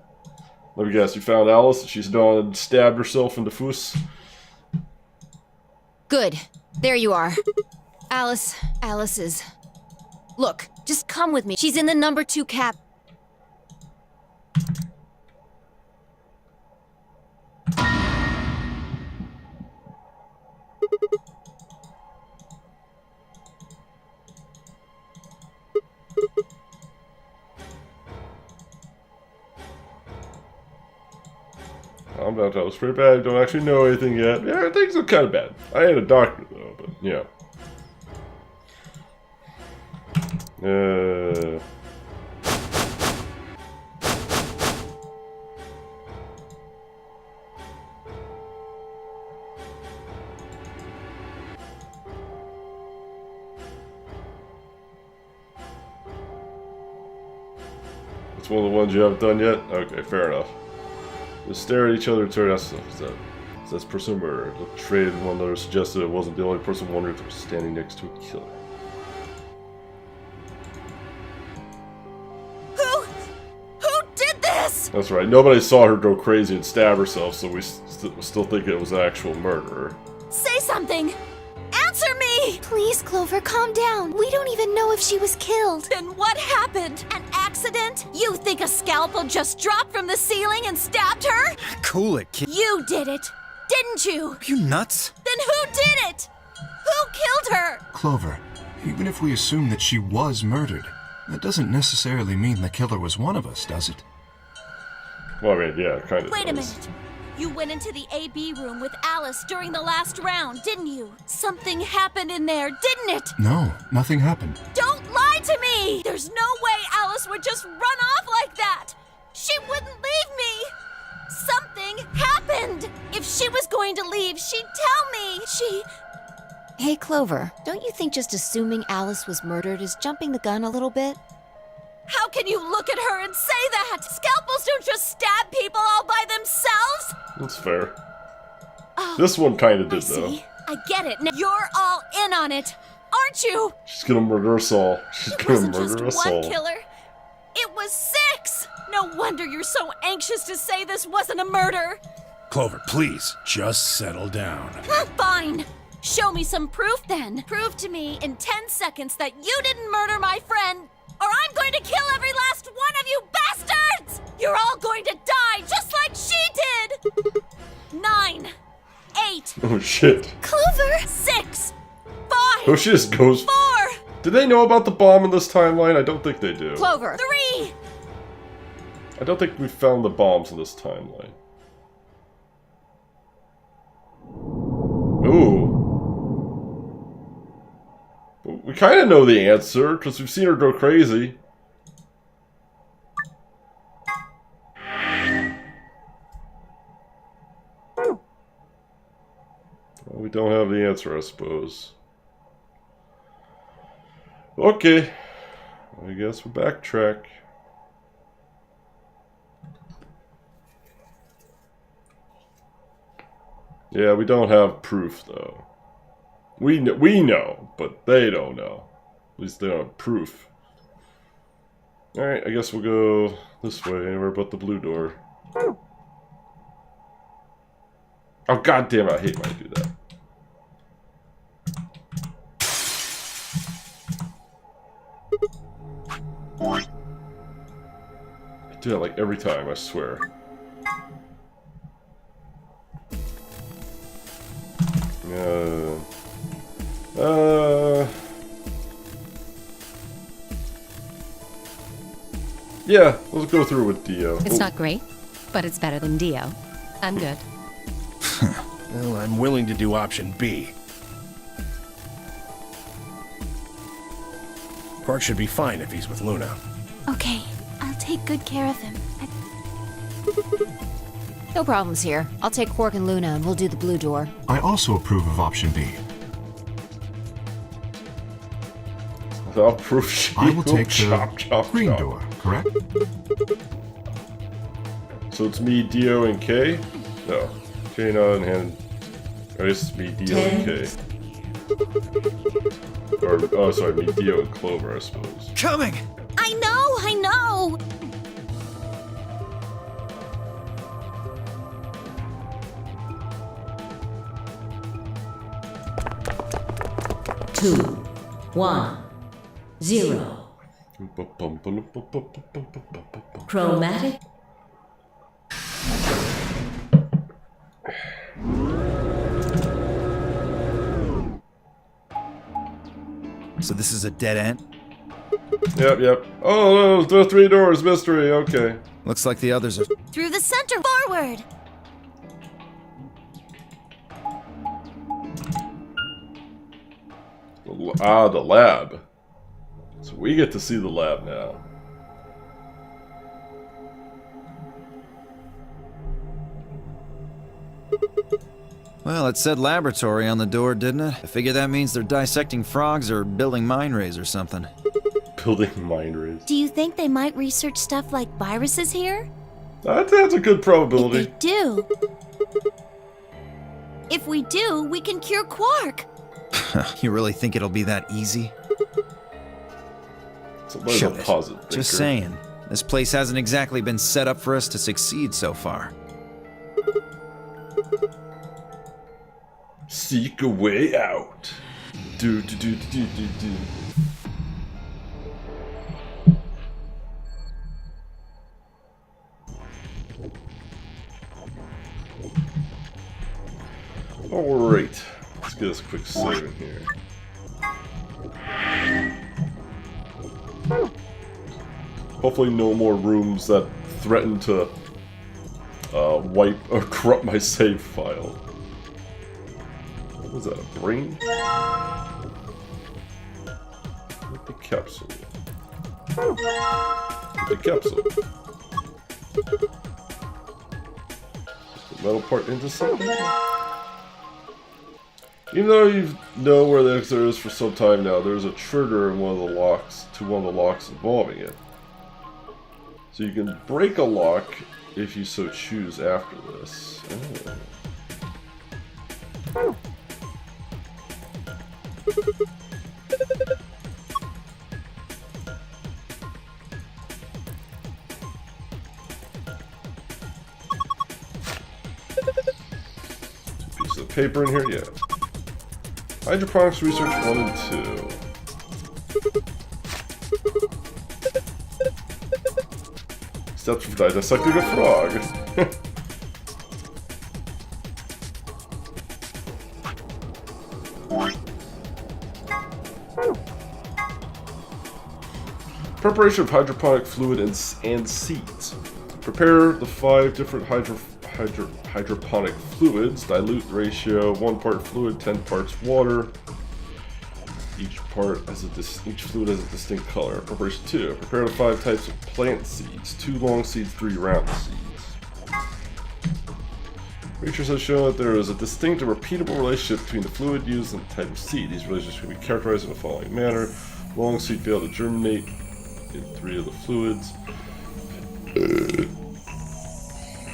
Let me guess, you found Alice and she's done and stabbed herself in the foot? Good. There you are. Alice is... Look, just come with me. She's in the number 2 cap. I'm about to tell it's pretty bad. I don't actually know anything yet. Yeah, things are kind of bad. I had a doctor though, but yeah. It's one of the ones you haven't done yet? Okay, fair enough. They stare at each other and turn us. Says presumer. Looked straight at one another, suggested it wasn't the only person wondering if they were standing next to a killer. Who did this? That's right. Nobody saw her go crazy and stab herself, so we still think it was an actual murderer. Say something! Answer me! Please, Clover, calm down. We don't even know if she was killed. Then what happened? An accident? You think a scalpel just dropped from the ceiling and stabbed her? Cool it, kid. You did it, didn't you? Are you nuts? Then who did it? Who killed her? Clover, even if we assume that she was murdered, that doesn't necessarily mean the killer was one of us, does it? Well, I mean, yeah, kind of. Wait a minute. You went into the AB room with Alice during the last round, didn't you? Something happened in there, didn't it? No, nothing happened. Don't lie to me! There's no way Alice would just run off like that! She wouldn't leave me! Something happened! If she was going to leave, she'd tell me! Hey, Clover, don't you think just assuming Alice was murdered is jumping the gun a little bit? How can you look at her and say that? Scalpels don't just stab people all by themselves! That's fair. Oh, This one kind of did, I though. see. I get it. Now you're all in on it, aren't you? She's gonna murder us all. She's It gonna wasn't murder just us one all. killer. It was 6! No wonder you're so anxious to say this wasn't a murder. Clover, please, just settle down. Fine. Show me some proof then. Prove to me in 10 seconds that you didn't murder my friend, or I'm going to kill every last one of you bastards! You're all going to die just like she did! 9, 8, Oh shit. Clover! 6, 5, Oh, she just goes. 4, Did they know about the bomb in this timeline? I don't think they do. Clover! 3. I don't think we found the bombs in this timeline. Ooh. We kind of know the answer, because we've seen her go crazy. Well, we don't have the answer, I suppose. Okay. I guess we'll backtrack. Yeah, we don't have proof, though. We know, but they don't know. At least they don't have proof. Alright, I guess we'll go this way, anywhere but the blue door. Oh, god damn it, I hate when I do that. I do that like every time, I swear. Yeah, let's go through with Dio. It's not great, but it's better than Dio. I'm good. Well, I'm willing to do option B. Quark should be fine if he's with Luna. Okay, I'll take good care of him. No problems here. I'll take Quark and Luna and we'll do the blue door. I also approve of option B. I'll prove she I will take chop, the chop, green chop. door, correct? So it's me, Dio, and K? No. K, not in hand. I guess it's me, Dio, and K. Or, oh, sorry, me, Dio, and Clover, I suppose. Coming! I know! 2, 1, 0. Chromatic. So this is a dead end? Yep. Oh, no, there are 3 doors, mystery, okay. Looks like the others are... Through the center, forward! Ah, the lab. So we get to see the lab now. Well, it said laboratory on the door, didn't it? I figure that means they're dissecting frogs or building mine rays or something. Building mind rays. Do you think they might research stuff like viruses here? That's a good probability. If they do... If we do, we can cure Quark. You really think it'll be that easy? Somebody's Shut a it. positive thinker. Just saying. This place hasn't exactly been set up for us to succeed so far. Seek a way out. Do. Alright, let's get us a quick save in here. Hopefully no more rooms that threaten to wipe or corrupt my save file. What was that, a brain? With the capsule. With the capsule. The metal part into something? Even though you know where the exit is for some time now, there's a trigger in one of the locks involving it. So you can break a lock if you so choose after this. Oh. Two pieces of paper in here, yeah. Hydroponics Research 1 and 2. Steps for dissecting a frog. Preparation of hydroponic fluid and seeds. Prepare the 5 different hydroponic fluids. Dilute ratio: 1 part fluid, 10 parts water. Each fluid has a distinct color. Preparation 2. Prepare the 5 types of plant seeds. 2 long seeds, 3 round seeds. Research has shown that there is a distinct and repeatable relationship between the fluid used and the type of seed. These relationships can be characterized in the following manner. Long seed failed to germinate in 3 of the fluids.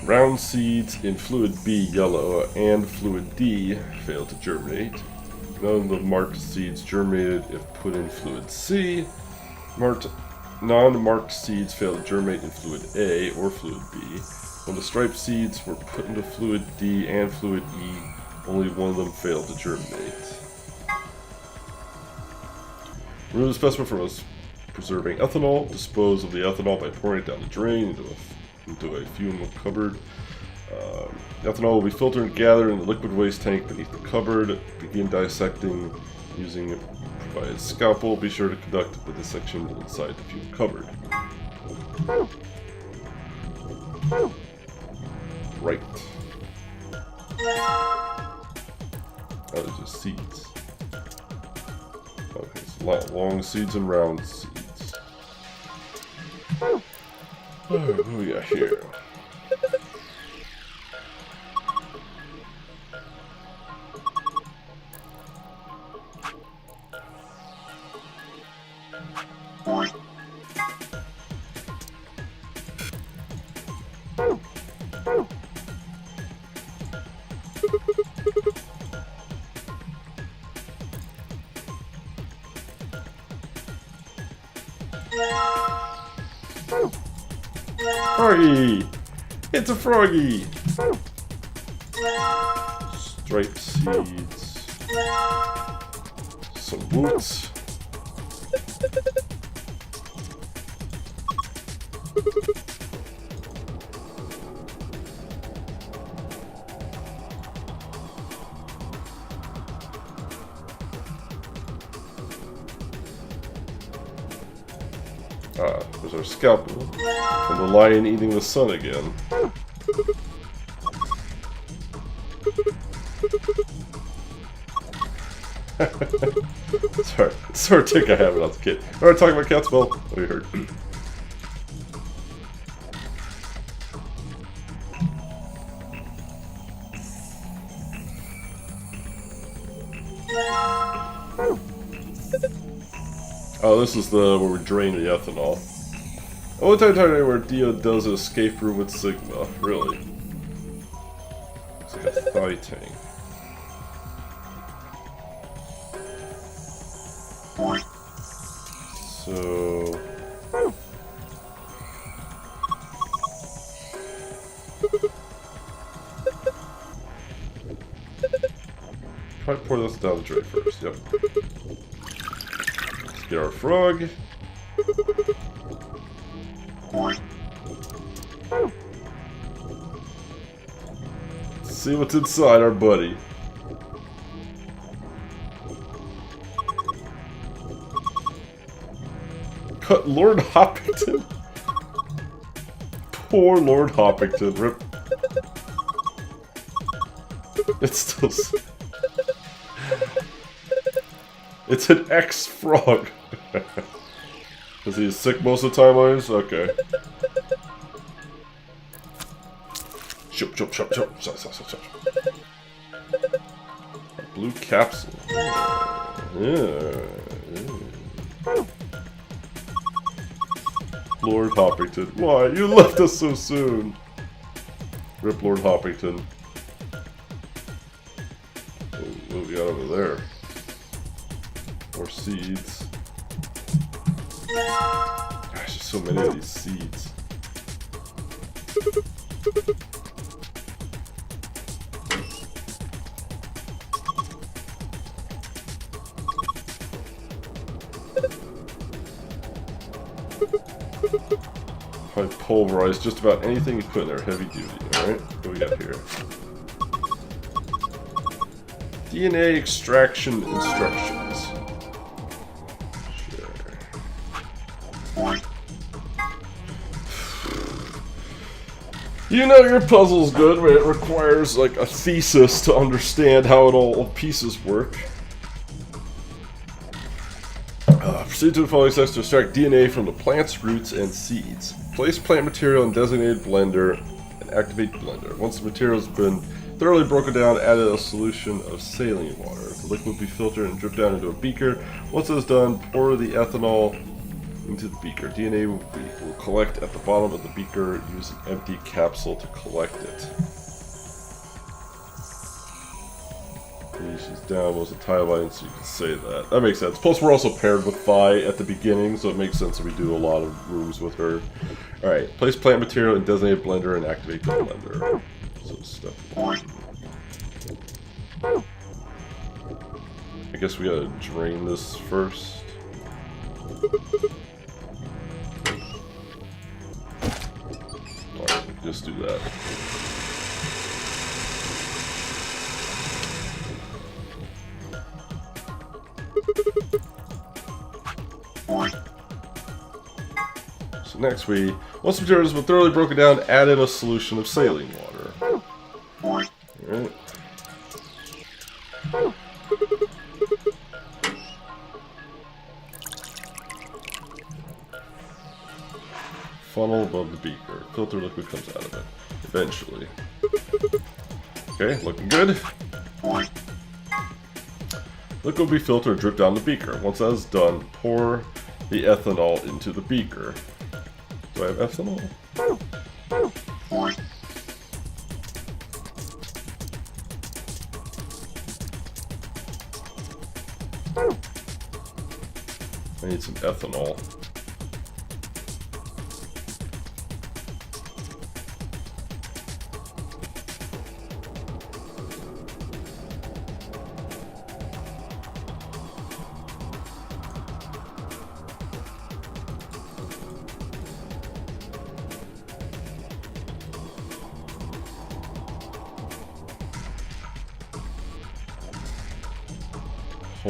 Round seeds in fluid B, yellow, and fluid D failed to germinate. None of the marked seeds germinated if put in fluid C. Non-marked seeds failed to germinate in fluid A or fluid B. When the striped seeds were put into fluid D and fluid E, only one of them failed to germinate. Remove the specimen from preserving ethanol. Dispose of the ethanol by pouring it down the drain into a fume cupboard. Ethanol will be filtered and gathered in the liquid waste tank beneath the cupboard. Begin dissecting using a provided scalpel. Be sure to conduct the dissection inside the fume cupboard. Right. Oh, there's just seeds. Okay, so long seeds and round seeds. Alright, what do we got here? Froggy! It's a froggy! Striped seeds. Some boots. There's our scalpel. And the lion eating the sun again. Sorry, sort of tick I have when I was a kid. Alright, talking about cats, well, we heard. Oh, this is the where we drain the ethanol. Oh, it's entirely where Dio does an escape room with Sigma. Really? It's like a thigh tank. So... Probably pour this down the drain first, yep. Let's get our frog. Let's see what's inside our buddy. Cut Lord Hoppington. Poor Lord Hoppington. Rip. It's still... It's an ex-frog. Is he sick most of the time, Lions? Okay. Chop, chop, chop, chop. Chop, chop, chop, chop. A blue capsule. Yeah. Lord Hoppington. Why? You left us so soon. Rip Lord Hoppington. Oh, what we got over there? More seeds. Gosh, there's so many of these seeds. Probably pulverize just about anything you put in there, heavy duty. Alright, what do we got here? DNA extraction instructions. Sure. You know your puzzle's good, but it requires like a thesis to understand how it all pieces work. Proceed to the following steps to extract DNA from the plant's roots and seeds. Place plant material in designated blender and activate blender. Once the material has been thoroughly broken down, add a solution of saline water. The liquid will be filtered and dripped down into a beaker. Once it is done, pour the ethanol into the beaker. DNA will collect at the bottom of the beaker. Use an empty capsule to collect it. She's down was a tie line, so you can say that. That makes sense. Plus, we're also paired with Vi at the beginning, so it makes sense that we do a lot of rooms with her. Alright, place plant material in designated blender and activate the blender. So step one. I guess we gotta drain this first. Alright, just do that. So next once the material has been thoroughly broken down, add in a solution of saline water. Alright. Funnel above the beaker. Filter liquid comes out of it. Eventually. Okay, looking good. Liquid will be filtered and drip down the beaker. Once that is done, pour the ethanol into the beaker. Do I have ethanol? I need some ethanol.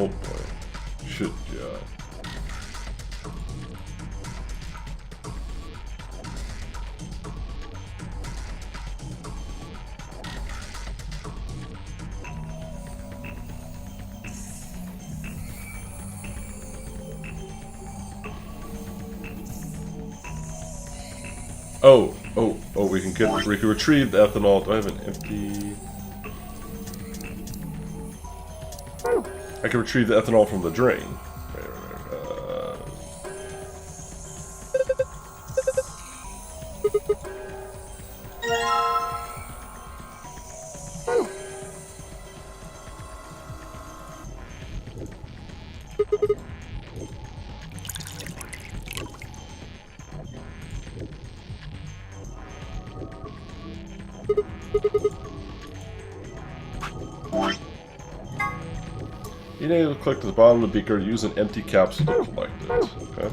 Oh boy. Should Oh, we can retrieve the ethanol. Do I have an empty? I can retrieve the ethanol from the drain. Being able to collect at the bottom of the beaker, use an empty capsule to collect it. Okay.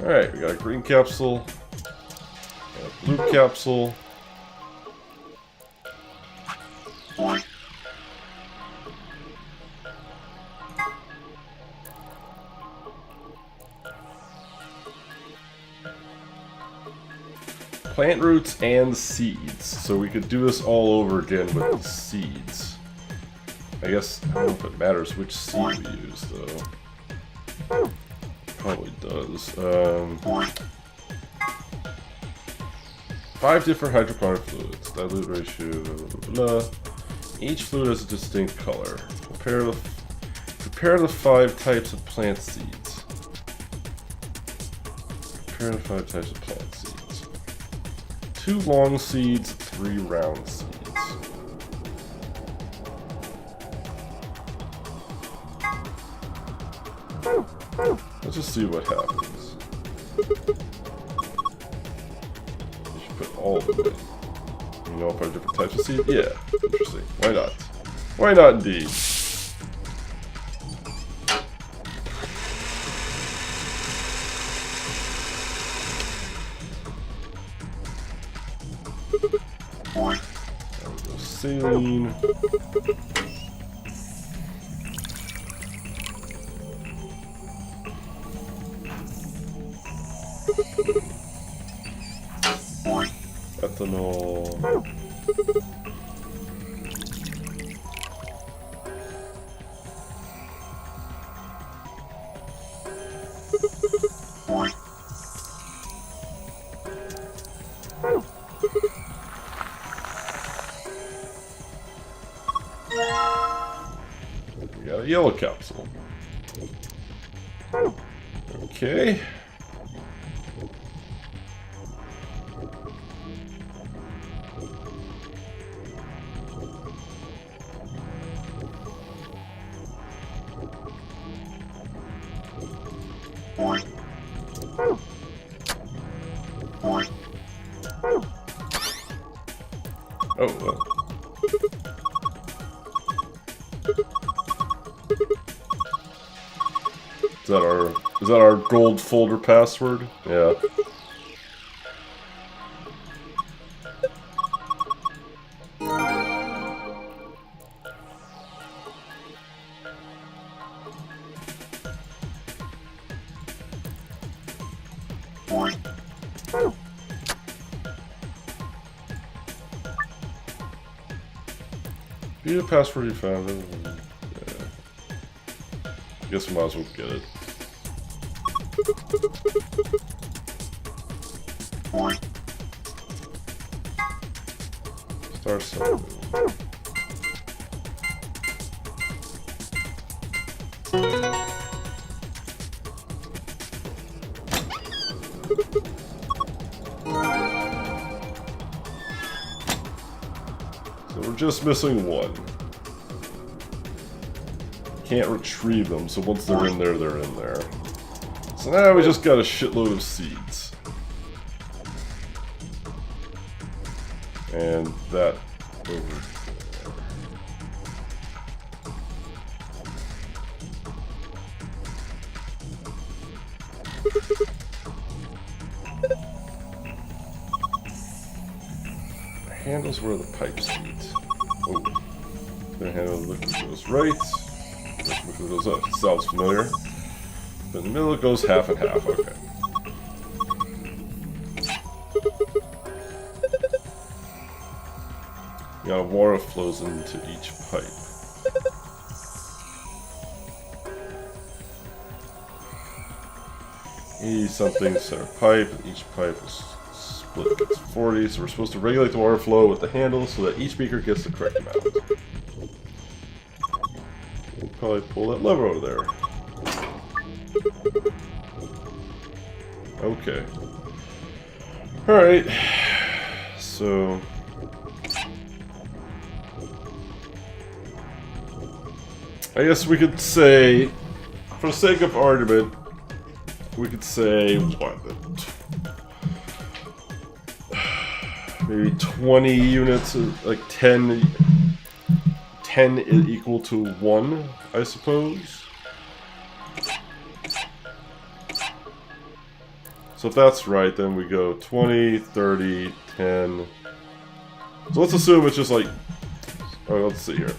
Alright, we got a green capsule, a blue capsule. Plant roots and seeds. So we could do this all over again with the seeds. I guess, I don't know if it matters which seed we use, though. Probably does. 5 different hydroponic fluids. Dilute ratio, blah, blah, blah. Each fluid has a distinct color. Prepare the 5 types of plant seeds. Prepare the 5 types of plant seeds. 2 long seeds, 3 round seeds. Let's just see what happens. You should put all of them in. You know if I have different types of seeds? Yeah, interesting. Why not? Why not indeed? Saline. Ethanol. We got a yellow capsule. Okay. Oh, well. Is that our gold folder password? Yeah. Be the password you found. Yeah. I guess we might as well get it. Start something. So we're just missing 1. Can't retrieve them, so once they're in there, they're in there. So now we just got a shitload of seeds. And that over there. The handles where the pipes meet. Oh. The handle looking goes right. Looking goes up. Sounds familiar. But in the middle it goes half and half, okay. Now water flows into each pipe. Something center pipe, and each pipe is split gets 40, so we're supposed to regulate the water flow with the handle so that each beaker gets the correct amount. We'll probably pull that lever over there. Okay. Alright. So... I guess we could say, for the sake of argument, we could say, what? Maybe 20 units, like 10 is equal to 1, I suppose. So if that's right, then we go 20, 30, 10. So let's assume it's just like, oh, let's see here.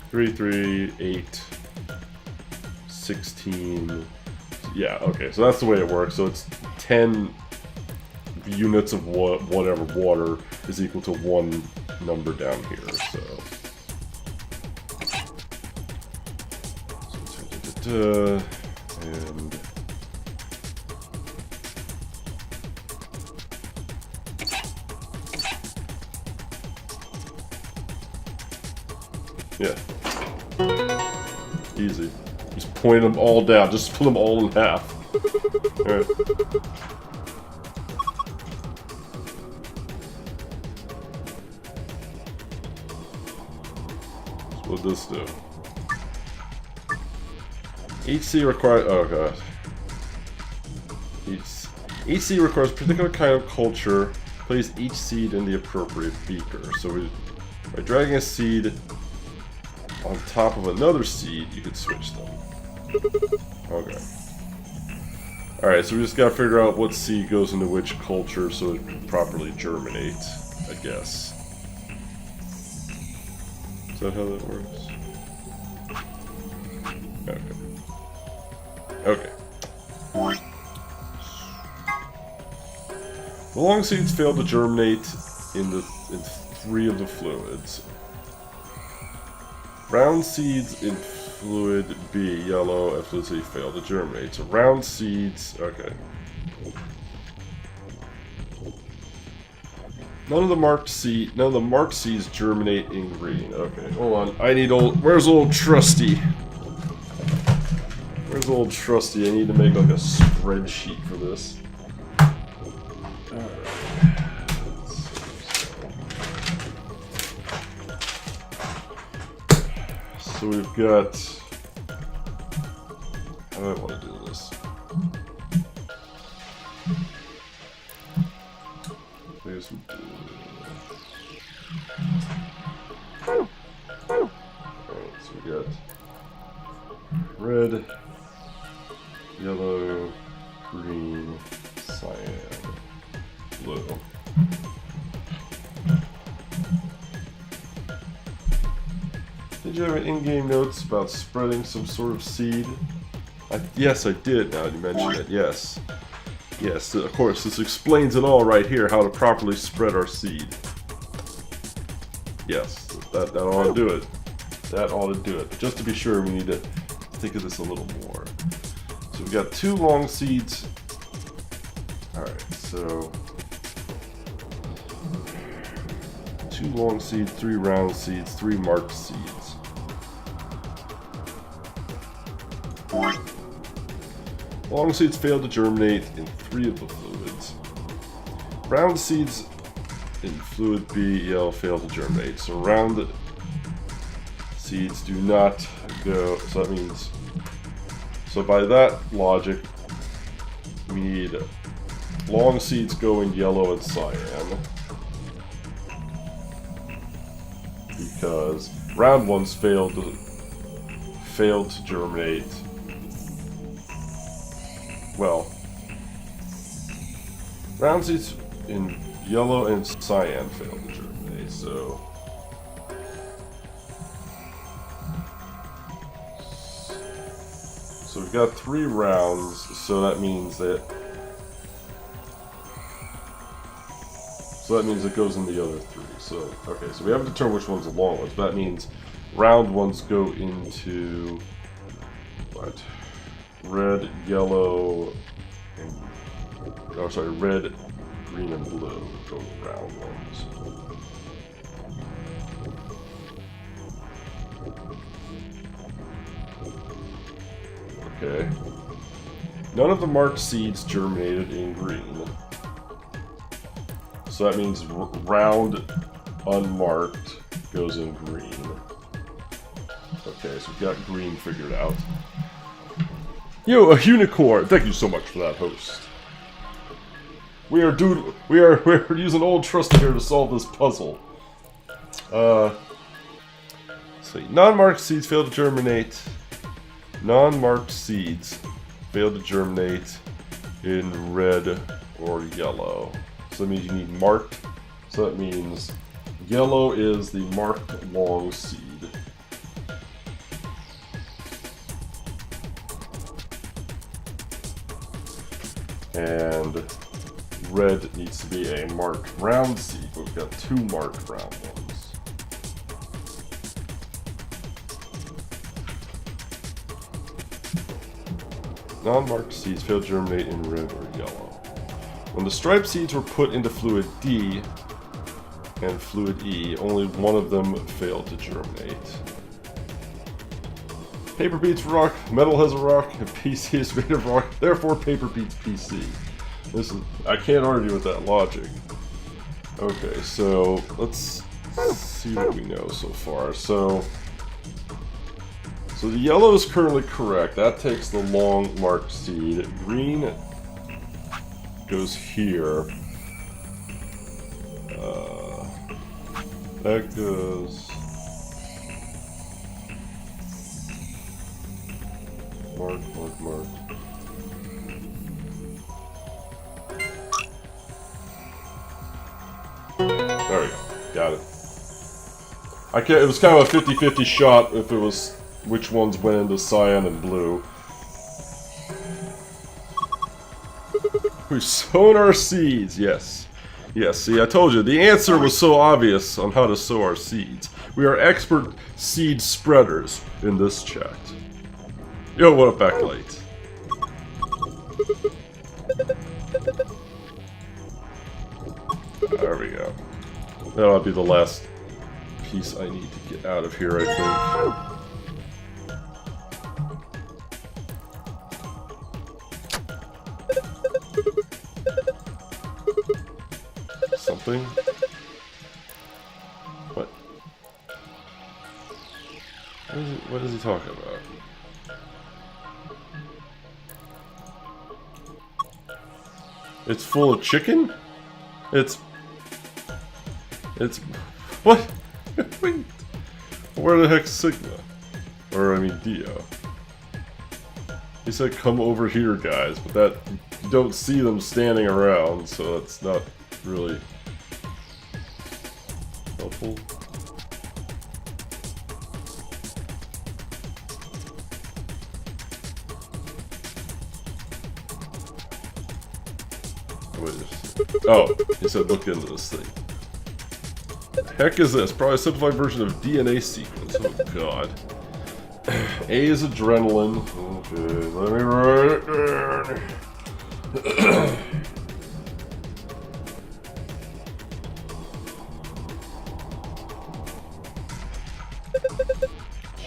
3, 3, 8, 16. Yeah, okay, so that's the way it works. So it's 10 units of whatever water is equal to 1 number down here, so. And yeah, easy. Just point them all down. Just split them all in half. Alright. So what'd this do? HC requires. Oh god. HC requires a particular kind of culture. Place each seed in the appropriate beaker. So by dragging a seed on top of another seed, you could switch them. Okay. Alright, so we just gotta figure out what seed goes into which culture so it can properly germinate, I guess. Is that how that works? Okay. Okay. The long seeds fail to germinate in 3 of the fluids. Round seeds in fluid B, yellow, and fluid C fail to germinate. So round seeds, okay. None of the marked seeds germinate in green. Okay, hold on. I need where's old Trusty? Where's old Trusty? I need to make like a spreadsheet for this. So we've got. How do I want to do this? Alright, so we got red, yellow, green, cyan, blue. Did you have any in-game notes about spreading some sort of seed? Yes, I did, now you mention it, yes. Yes, of course, this explains it all right here, how to properly spread our seed. Yes, that ought to do it. That ought to do it. But just to be sure, we need to think of this a little more. So we've got 2 long seeds. Alright, so 2 long seeds, 3 round seeds, 3 marked seeds. Long seeds fail to germinate in 3 of the fluids. Round seeds in fluid B, yellow, fail to germinate. So round seeds do not go. So that means. So by that logic, we need long seeds go in yellow and cyan. Because round ones failed to germinate. Well, round seeds in yellow and cyan failed to germinate, so we've got 3 rounds, so that means it goes in the other 3. So okay, so we haven't determined which one's the long ones, but that means round ones go into what? Red, yellow, and red, green, and blue go round ones. Okay. None of the marked seeds germinated in green. So that means round unmarked goes in green. Okay, so we've got green figured out. Yo, a unicorn! Thank you so much for that, host. We're using old trust here to solve this puzzle. See, non-marked seeds fail to germinate. Non-marked seeds fail to germinate in red or yellow. So that means you need marked. So that means yellow is the marked long seed. And red needs to be a marked round seed. We've got 2 marked round ones. Non-marked seeds fail to germinate in red or yellow. When the striped seeds were put into fluid D and fluid E, only one of them failed to germinate. Paper beats rock, metal has a rock, and PC is made of rock, therefore paper beats PC. I can't argue with that logic. Okay, so let's see what we know so far. So the yellow is currently correct. That takes the long marked seed. Green goes here. That goes mark. There we go. Got it. It was kind of a 50-50 shot if it was which ones went into cyan and blue. We've sown our seeds, yes. Yes, see, I told you, the answer was so obvious on how to sow our seeds. We are expert seed spreaders in this chat. Yo, what up, Backlight? There we go. That'll be the last piece I need to get out of here, I think. Something? What? What is he talking about? It's full of chicken? It's what? Wait. Where the heck's Sigma? Or I mean Dio. He said come over here, guys, but that you don't see them standing around, so that's not really helpful. Oh, he said look into this thing. The heck is this? Probably a simplified version of DNA sequence. Oh god. A is adrenaline. Okay, let me write it down.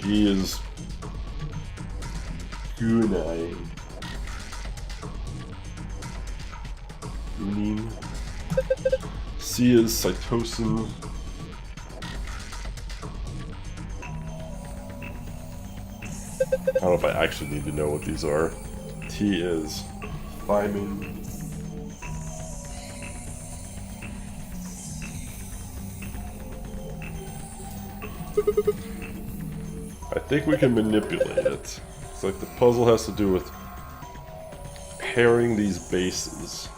G is gunine. C is cytosine. I don't know if I actually need to know what these are. T is thymine. I think we can manipulate it. It's like the puzzle has to do with pairing these bases.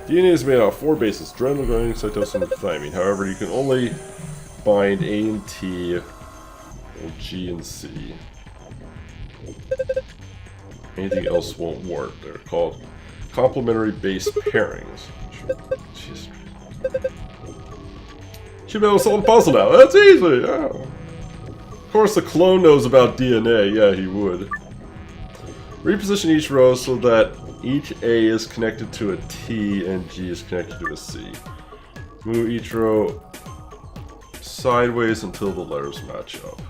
DNA is made out of 4 bases: adrenaline, guanine, cytosine, and thymine. However, you can only bind A and T, and G and C. Anything else won't work. They're called complementary base pairings. Jeez. Should be able to solve the puzzle now. That's easy! Yeah. Of course, the clone knows about DNA. Yeah, he would. Reposition each row so that each A is connected to a T and G is connected to a C. Move each row sideways until the letters match up.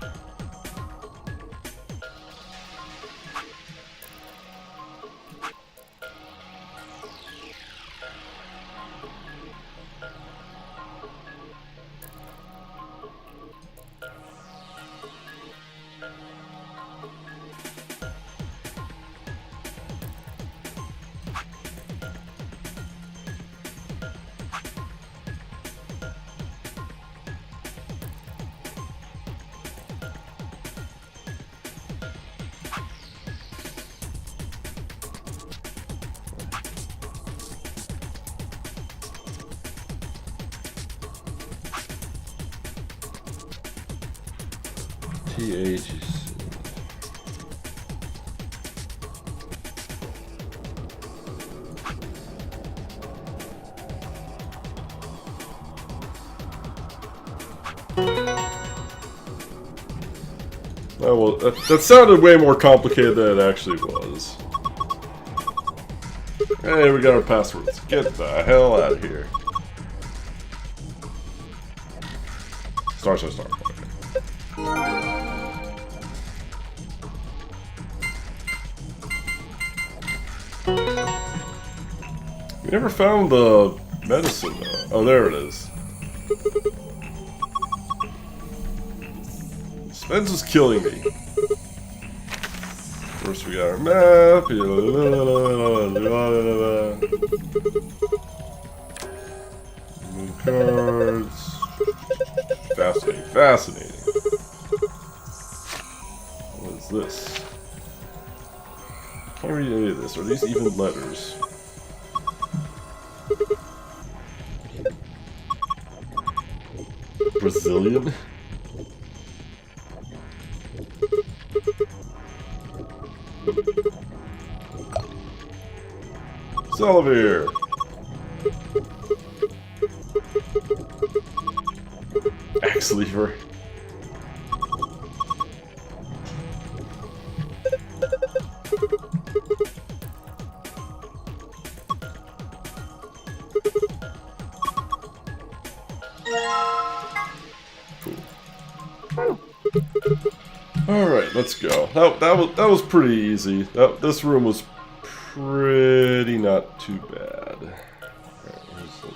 THC. Oh, well, that sounded way more complicated than it actually was. Hey, we got our passwords. Get the hell out of here. Star. We never found the medicine though. Oh, there it is. Spence is killing me. First we got our map. Move cards. Fascinating. What is this? Can't read any of this. Are these even letters? Brazilian? Salivir! Axe lever. Alright, let's go. That was pretty easy. This room was pretty not too bad. Alright, where's the...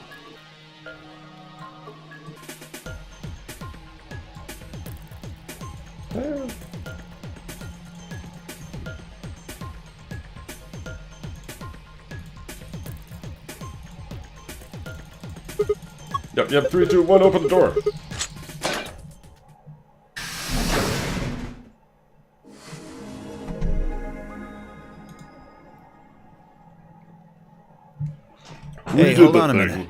Yep, 3, 2, 1, open the door. Hey, hold on a minute.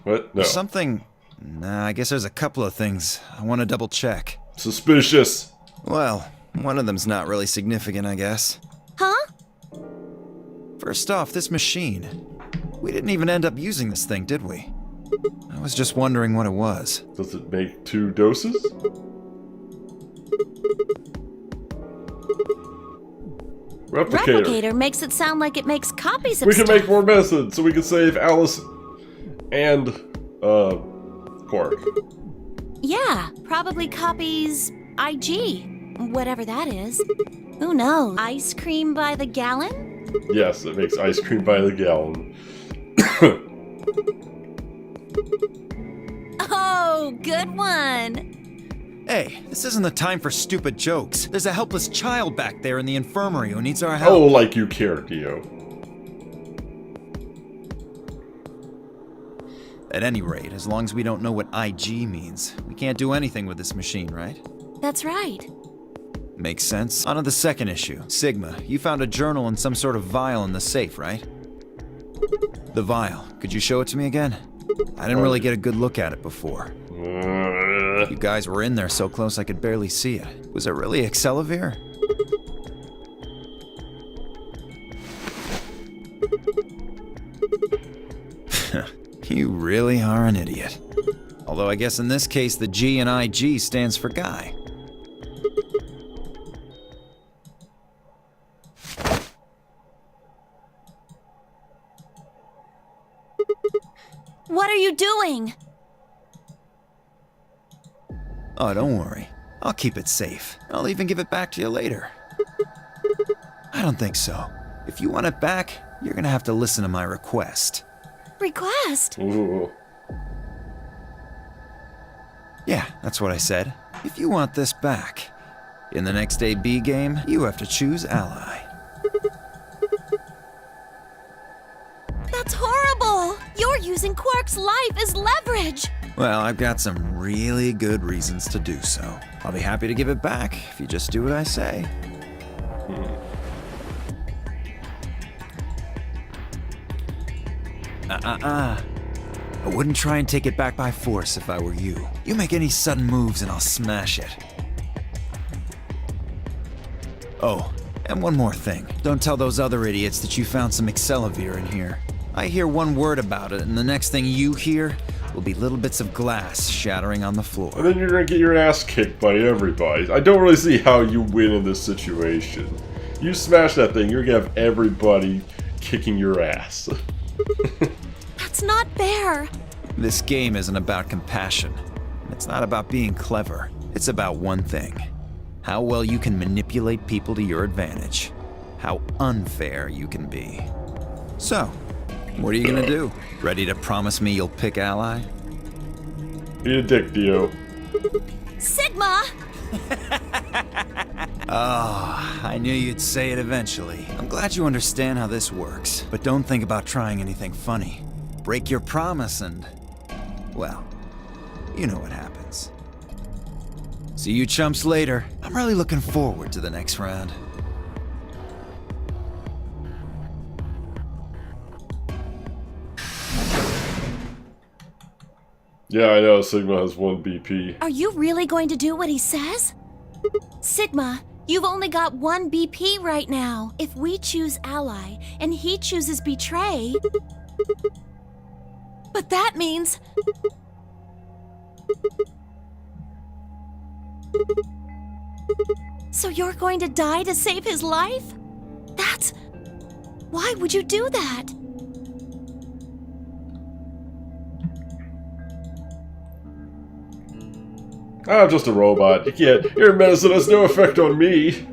What? No. Something... Nah, I guess there's a couple of things I want to double check. Suspicious. Well, one of them's not really significant, I guess. Huh? First off, this machine. We didn't even end up using this thing, did we? I was just wondering what it was. Does it make 2 doses? Replicator makes it sound like it makes copies of We can stuff. make more medicine, so we can save Alice and, Quark. Yeah, probably copies IG, whatever that is. Who knows? Ice cream by the gallon? Yes, it makes ice cream by the gallon. Oh, good one. Hey, this isn't the time for stupid jokes. There's a helpless child back there in the infirmary who needs our help. Oh, like you care, Dio. At any rate, as long as we don't know what IG means, we can't do anything with this machine, right? That's right. Makes sense. On to the second issue. Sigma, you found a journal and some sort of vial in the safe, right? The vial. Could you show it to me again? I didn't really get a good look at it before. You guys were in there so close I could barely see it. Was it really Accelavir? You really are an idiot. Although I guess in this case the G in IG stands for guy. What are you doing? Oh, don't worry. I'll keep it safe. I'll even give it back to you later. I don't think so. If you want it back, you're gonna have to listen to my request. Request? Ooh. Yeah, that's what I said. If you want this back, in the next AB game, you have to choose ally. That's horrible! You're using Quark's life as leverage! Well, I've got some really good reasons to do so. I'll be happy to give it back if you just do what I say. I wouldn't try and take it back by force if I were you. You make any sudden moves and I'll smash it. Oh, and one more thing. Don't tell those other idiots that you found some Excelavir in here. I hear one word about it, and the next thing you hear will be little bits of glass shattering on the floor. And then you're gonna get your ass kicked by everybody. I don't really see how you win in this situation. You smash that thing, you're gonna have everybody kicking your ass. That's not fair. This game isn't about compassion. It's not about being clever. It's about one thing. How well you can manipulate people to your advantage. How unfair you can be. So, what are you gonna do? Ready to promise me you'll pick ally? Be a dick, Dio. Sigma! Oh, I knew you'd say it eventually. I'm glad you understand how this works, but don't think about trying anything funny. Break your promise and, well, you know what happens. See you chumps later. I'm really looking forward to the next round. Yeah, I know, Sigma has 1 BP. Are you really going to do what he says? Sigma, you've only got 1 BP right now. If we choose ally and he chooses betray... But that means... So you're going to die to save his life? That's... Why would you do that? I'm just a robot. You can't. Your medicine has no effect on me.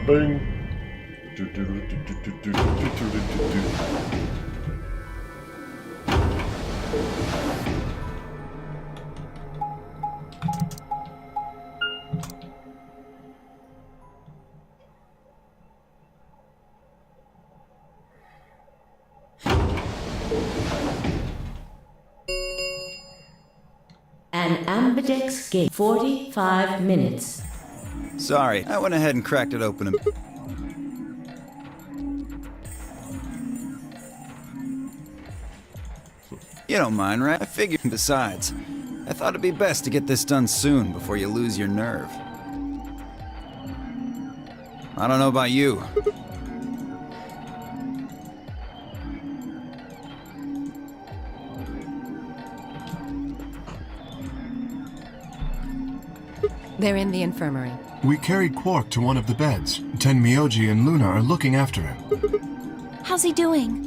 Bing. An ambidex gate. 45 minutes. Sorry, I went ahead and cracked it open. You don't mind, right? I figured. Besides, I thought it'd be best to get this done soon before you lose your nerve. I don't know about you. They're in the infirmary. We carried Quark to one of the beds. Tenmyoji and Luna are looking after him. How's he doing?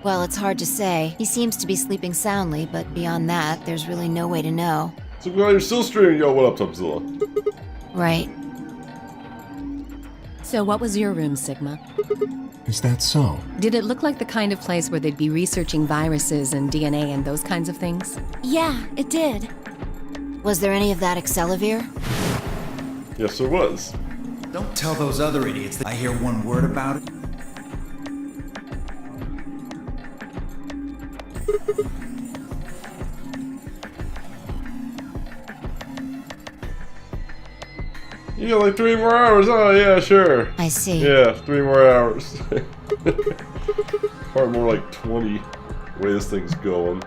Well, it's hard to say. He seems to be sleeping soundly, but beyond that, there's really no way to know. So glad you're still streaming. Yo, what up, Tubzilla? Right. So what was your room, Sigma? Is that so? Did it look like the kind of place where they'd be researching viruses and DNA and those kinds of things? Yeah, it did. Was there any of that Excelavir? Yes, there was. Don't tell those other idiots that I hear one word about it. You got like 3 more hours. Oh, yeah, sure. I see. Yeah, 3 more hours. Probably more like 20, the way this thing's going.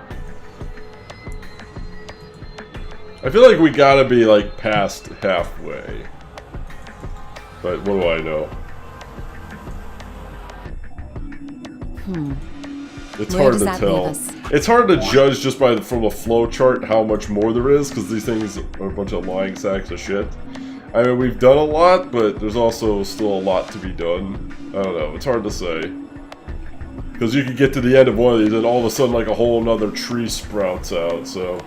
I feel like we gotta be like past halfway. But what do I know? It's Where hard does to that tell. leave us? It's hard to judge just by from the flow chart how much more there is, because these things are a bunch of lying sacks of shit. I mean, we've done a lot, but there's also still a lot to be done. I don't know, it's hard to say. Because you could get to the end of one of these and all of a sudden like a whole nother tree sprouts out, so...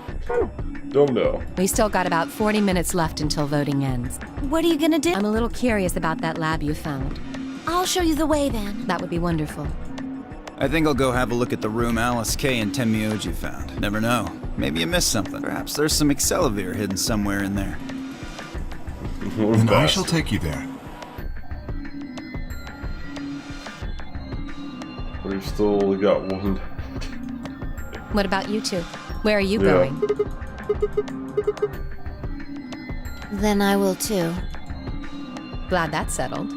Don't know. We still got about 40 minutes left until voting ends. What are you gonna do? I'm a little curious about that lab you found. I'll show you the way then. That would be wonderful. I think I'll go have a look at the room Alice K and Tenmyoji found. Never know. Maybe you missed something. Perhaps there's some Excelavir hidden somewhere in there. Then I shall take you there. What we've still only got one. What about you two? Where are you Yeah. going? Then I will too. Glad that's settled.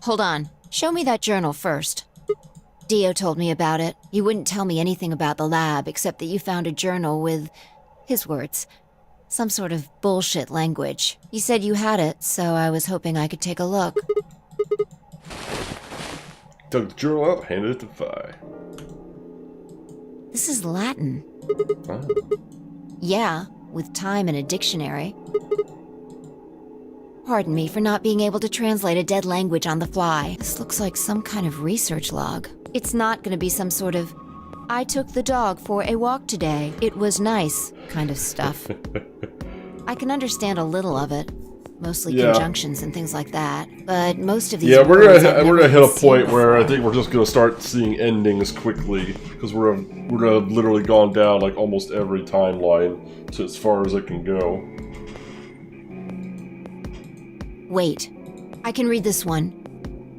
Hold on. Show me that journal first. Dio told me about it. He wouldn't tell me anything about the lab except that you found a journal with, his words, some sort of bullshit language. He said you had it, so I was hoping I could take a look. Took the journal out, handed it to Vi. This is Latin. Oh. Yeah, with time and a dictionary. Pardon me for not being able to translate a dead language on the fly. This looks like some kind of research log. It's not gonna be some sort of, I took the dog for a walk today. It was nice kind of stuff. I can understand a little of it. Mostly conjunctions and things like that. But most of these we're words gonna hit a point before. where I think we're just gonna start seeing endings quickly because we're literally gone down like almost every timeline to as far as it can go. Wait, I can read this one.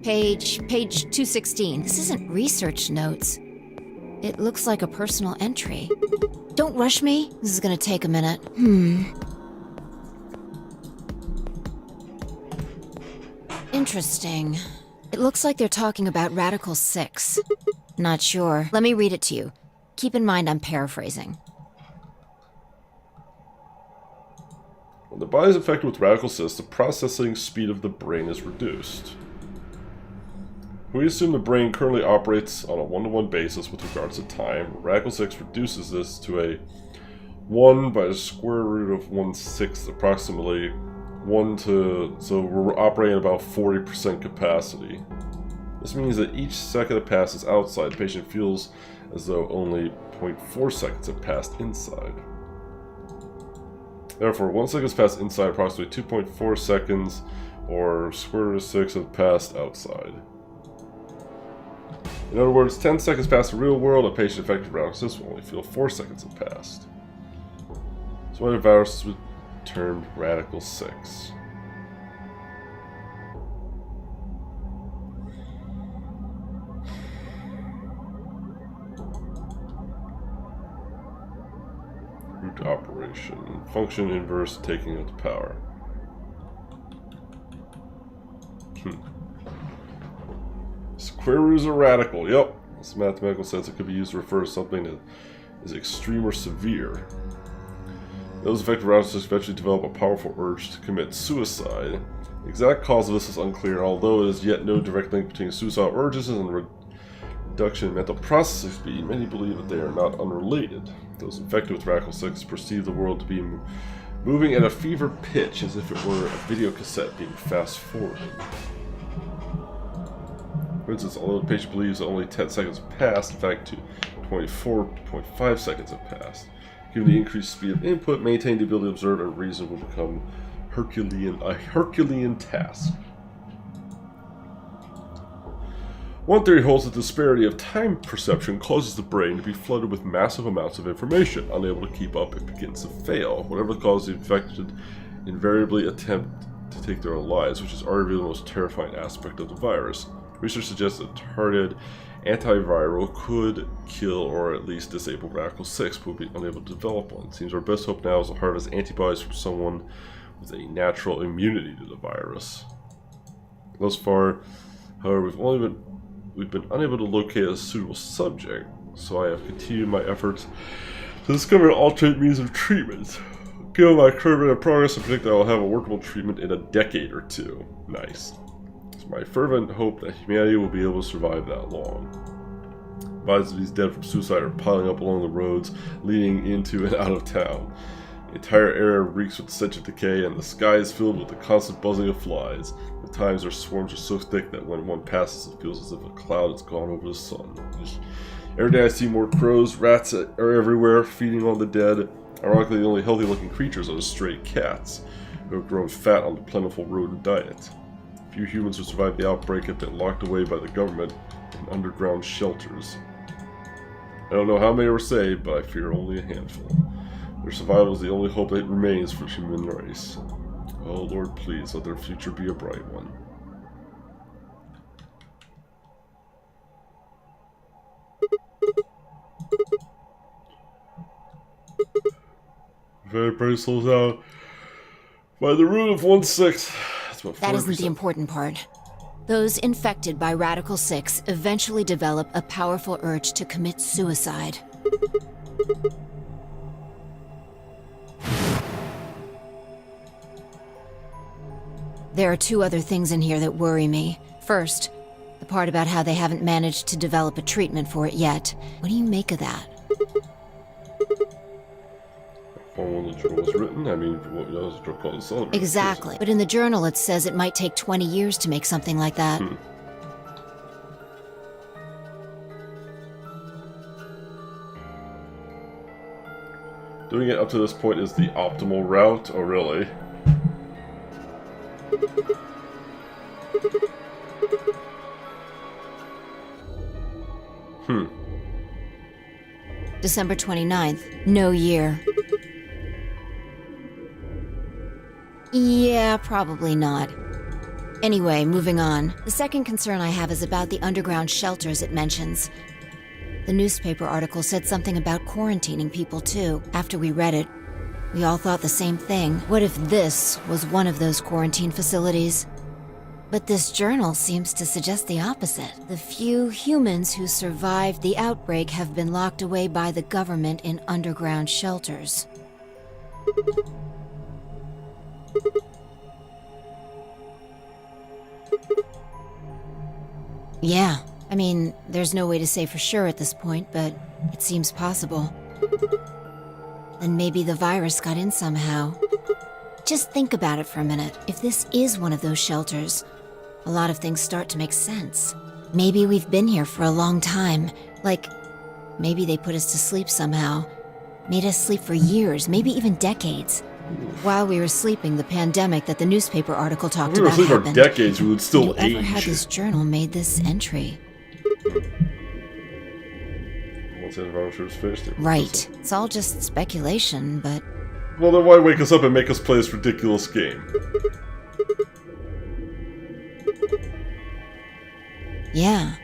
Page 216. This isn't research notes. It looks like a personal entry. Don't rush me. This is gonna take a minute. Interesting. It looks like they're talking about Radical 6. Not sure. Let me read it to you. Keep in mind I'm paraphrasing. When the body is infected with Radical 6, the processing speed of the brain is reduced. We assume the brain currently operates on a one-to-one basis with regards to time. Radical 6 reduces this to a 1 by the square root of 1/6, approximately 1 to... So we're operating at about 40% capacity. This means that each second that passes outside, the patient feels as though only 0.4 seconds have passed inside. Therefore, 1 second has passed inside, approximately 2.4 seconds, or square root of 6 have passed outside. In other words, 10 seconds past the real world, a patient infected with Radical 6 will only feel 4 seconds have passed. So why the virus is termed Radical 6. Root operation. Function inverse taking out the power. Square root is a radical. Yep. In this mathematical sense, it could be used to refer to something that is extreme or severe. Those affected with Radical 6 eventually develop a powerful urge to commit suicide. The exact cause of this is unclear, although it is yet no direct link between suicidal urges and reduction in mental processing speed. Many believe that they are not unrelated. Those infected with Radical 6 perceive the world to be moving at a fever pitch, as if it were a video cassette being fast-forwarded. For instance, although the patient believes that only 10 seconds have passed, in fact, 24.5 seconds have passed. Given the increased speed of input, maintaining the ability to observe and reason will become a Herculean task. One theory holds that the disparity of time perception causes the brain to be flooded with massive amounts of information. Unable to keep up, it begins to fail. Whatever the cause, the infected invariably attempt to take their own lives, which is arguably the most terrifying aspect of the virus. Research suggests that targeted antiviral could kill or at least disable Radical 6, but would be unable to develop one. It seems our best hope now is to harvest antibodies from someone with a natural immunity to the virus. Thus far, however, we've been unable to locate a suitable subject, so I have continued my efforts to discover an alternate means of treatment. Given my current rate of progress, I predict that I will have a workable treatment in a decade or two. Nice. It's my fervent hope that humanity will be able to survive that long. Bodies of these dead from suicide are piling up along the roads leading into and out of town. The entire area reeks with the stench of decay, and the sky is filled with the constant buzzing of flies. At times, their swarms are so thick that when one passes, it feels as if a cloud has gone over the sun. Every day I see more crows. Rats are everywhere, feeding on the dead. Ironically, the only healthy-looking creatures are the stray cats, who have grown fat on the plentiful rodent diet. Few humans who survived the outbreak have been locked away by the government in underground shelters. I don't know how many were saved, but I fear only a handful. Their survival is the only hope that remains for the human race. Oh Lord, please let their future be a bright one. Very brave souls out by the root of 1/6. That's about 40%. That isn't the important part. Those infected by Radical 6 eventually develop a powerful urge to commit suicide. There are two other things in here that worry me. First, the part about how they haven't managed to develop a treatment for it yet. What do you make of that? When the journal was written, I mean, what was a journal called the Celebrate? Exactly. But in the journal it says it might take 20 years to make something like that. Doing it up to this point is the optimal route, oh really? December 29th. No year. Yeah, probably not. Anyway, moving on. The second concern I have is about the underground shelters it mentions. The newspaper article said something about quarantining people too. After we read it, we all thought the same thing. What if this was one of those quarantine facilities? But this journal seems to suggest the opposite. The few humans who survived the outbreak have been locked away by the government in underground shelters. Yeah, I mean, there's no way to say for sure at this point, but it seems possible. Then maybe the virus got in somehow. Just think about it for a minute. If this is one of those shelters, a lot of things start to make sense. Maybe we've been here for a long time. Like, maybe they put us to sleep somehow. Made us sleep for years, maybe even decades. While we were sleeping, the pandemic that the newspaper article talked about happened. If we were asleep for decades, we would still age. Whoever had this journal made this entry. Once the anniversary was finished. Right. It's all just speculation, but... Well, then why wake us up and make us play this ridiculous game? Yeah.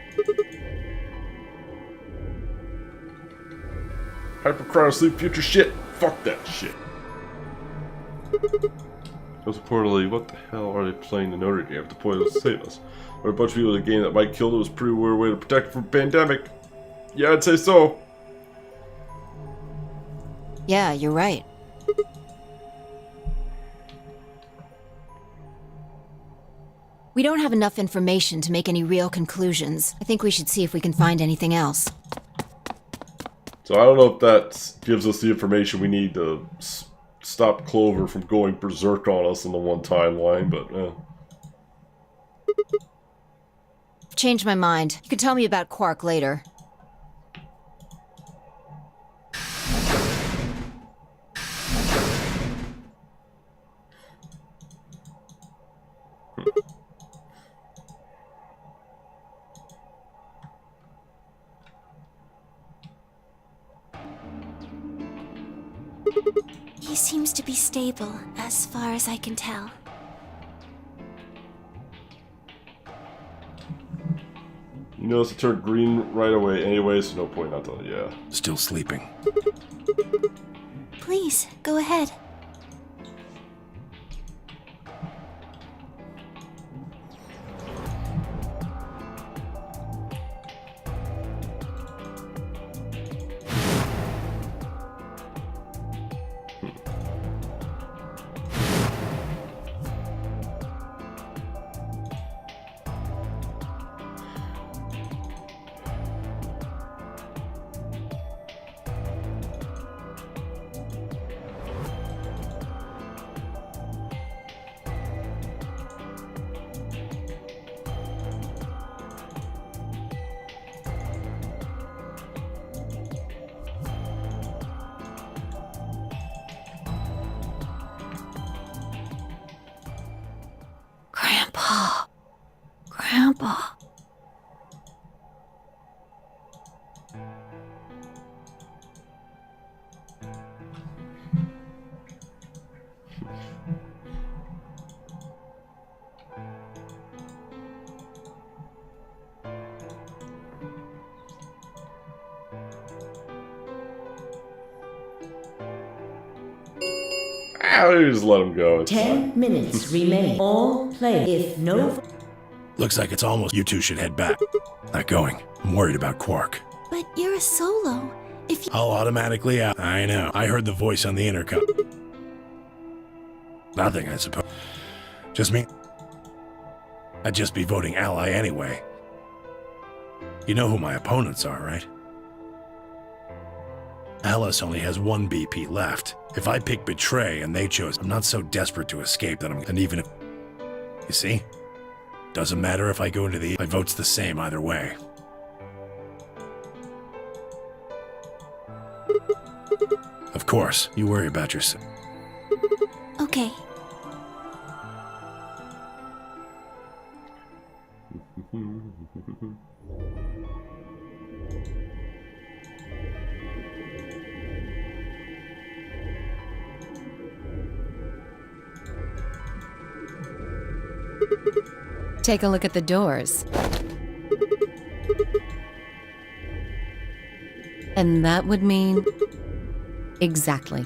Hypercryo sleep future shit. Fuck that shit. Most importantly, what the hell are they playing the Notre game? The point was to save us. Or a bunch of people in the game that might kill them was a pretty weird way to protect from pandemic. Yeah, I'd say so. Yeah, you're right. We don't have enough information to make any real conclusions. I think we should see if we can find anything else. So I don't know if that gives us the information we need to stop Clover from going berserk on us in the one timeline, but I've changed my mind. You can tell me about Quark later. He seems to be stable, as far as I can tell. you notice it turned green right away anyway, so no point not to, yeah. Still sleeping. Please, go ahead. just let him go. It's 10 fine. minutes remain. All players. If no... Looks like it's almost. You two should head back. Not going. I'm worried about Quark. But you're a solo. If you... I'll automatically out. I know. I heard the voice on the intercom. Nothing, I suppose. Just me. I'd just be voting ally anyway. You know who my opponents are, right? Alice only has one BP left. If I pick Betray and they chose, I'm not so desperate to escape that I'm... And even if... You see? Doesn't matter if I go into the... My vote's the same either way. Of course, you worry about yourself. Okay. Take a look at the doors. And that would mean... Exactly.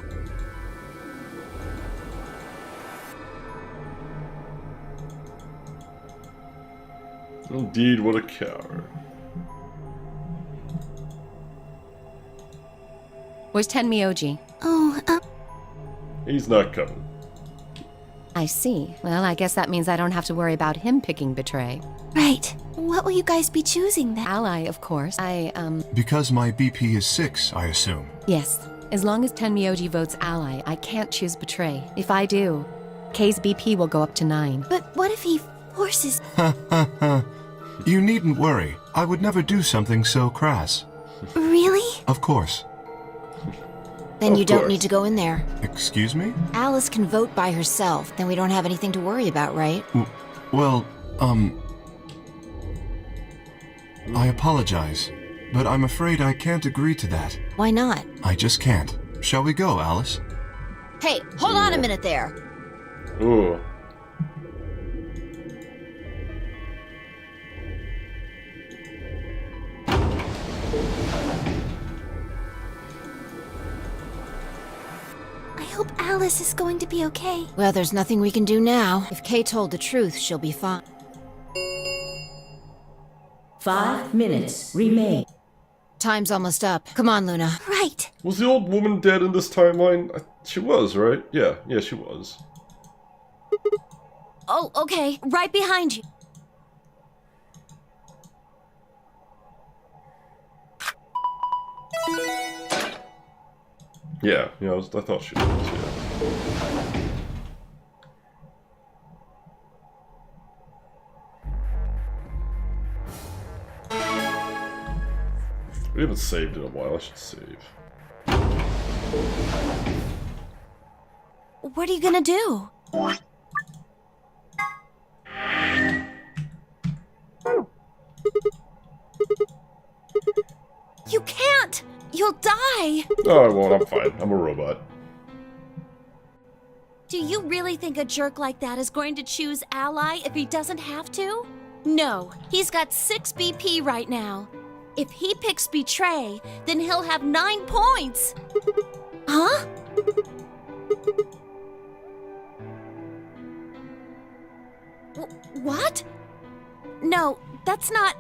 Indeed, what a coward. Where's Tenmyoji? Oh, He's not coming. I see. Well, I guess that means I don't have to worry about him picking Betray. right. What will you guys be choosing then? Ally, of course. Because my BP is 6, I assume. Yes. As long as Tenmyoji votes Ally, I can't choose Betray. If I do, K's BP will go up to 9. But what if he forces... You needn't worry. I would never do something so crass. Really? Of course. Then you Of don't course. need to go in there. Excuse me? Alice can vote by herself. Then we don't have anything to worry about, right? Well, I apologize, but I'm afraid I can't agree to that. Why not? I just can't. Shall we go, Alice? Hey, hold on a minute there. Ooh. I hope Alice is going to be okay. Well, there's nothing we can do now. If Kay told the truth, she'll be fine. 5 minutes remain. Time's almost up. Come on, Luna. Right. Was the old woman dead in this timeline? She was, right? Yeah, she was. Oh, okay. Right behind you. Yeah, I thought she was, yeah. We haven't saved in a while, I should save. What are you gonna do? You can't! You'll die! No, I won't, I'm fine. I'm a robot. Do you really think a jerk like that is going to choose Ally if he doesn't have to? No, he's got 6 BP right now. If he picks Betray, then he'll have 9 points. Huh? What? No, that's not...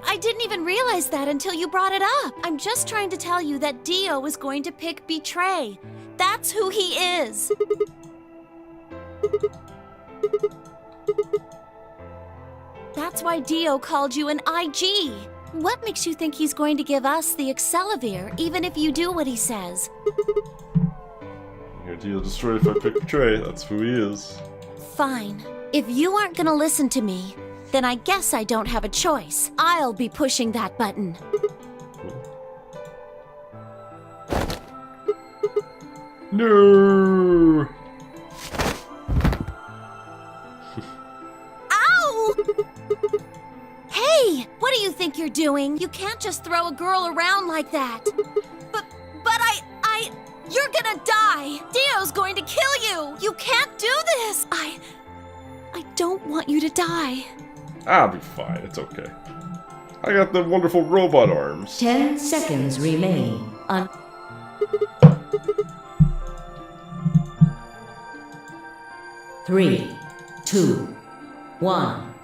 I didn't even realize that until you brought it up. I'm just trying to tell you that Dio is going to pick Betray. That's who he is. That's why Dio called you an IG. What makes you think he's going to give us the Accelavir, even if you do what he says? Your deal destroyed if I pick Betray. That's who he is. Fine. If you aren't gonna listen to me, then I guess I don't have a choice. I'll be pushing that button. No! Ow! Hey! What do you think you're doing? You can't just throw a girl around like that. But you're gonna die! Dio's going to kill you! You can't do this! I don't want you to die. I'll be fine, it's okay. I got the wonderful robot arms. 10 seconds remain. 3, 2, 1.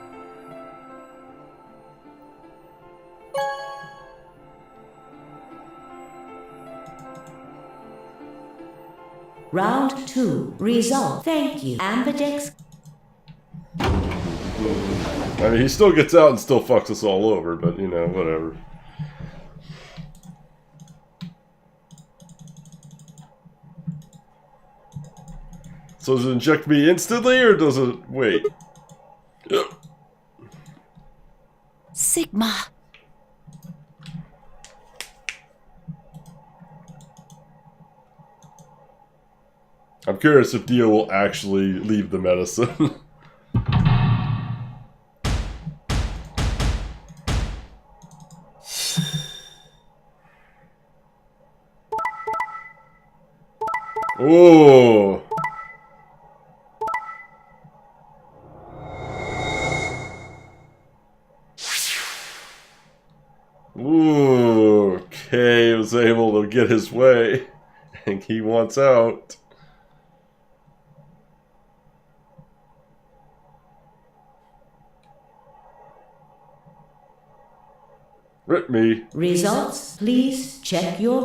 Round 2. Result. Thank you. Ambidex. I mean, he still gets out and still fucks us all over, but, you know, whatever. So does it inject me instantly, or does it wait? Sigma. I'm curious if Dio will actually leave the medicine. Oh. Ooh, okay, was able to get his way, and he wants out. Rip me. Results. Please check your...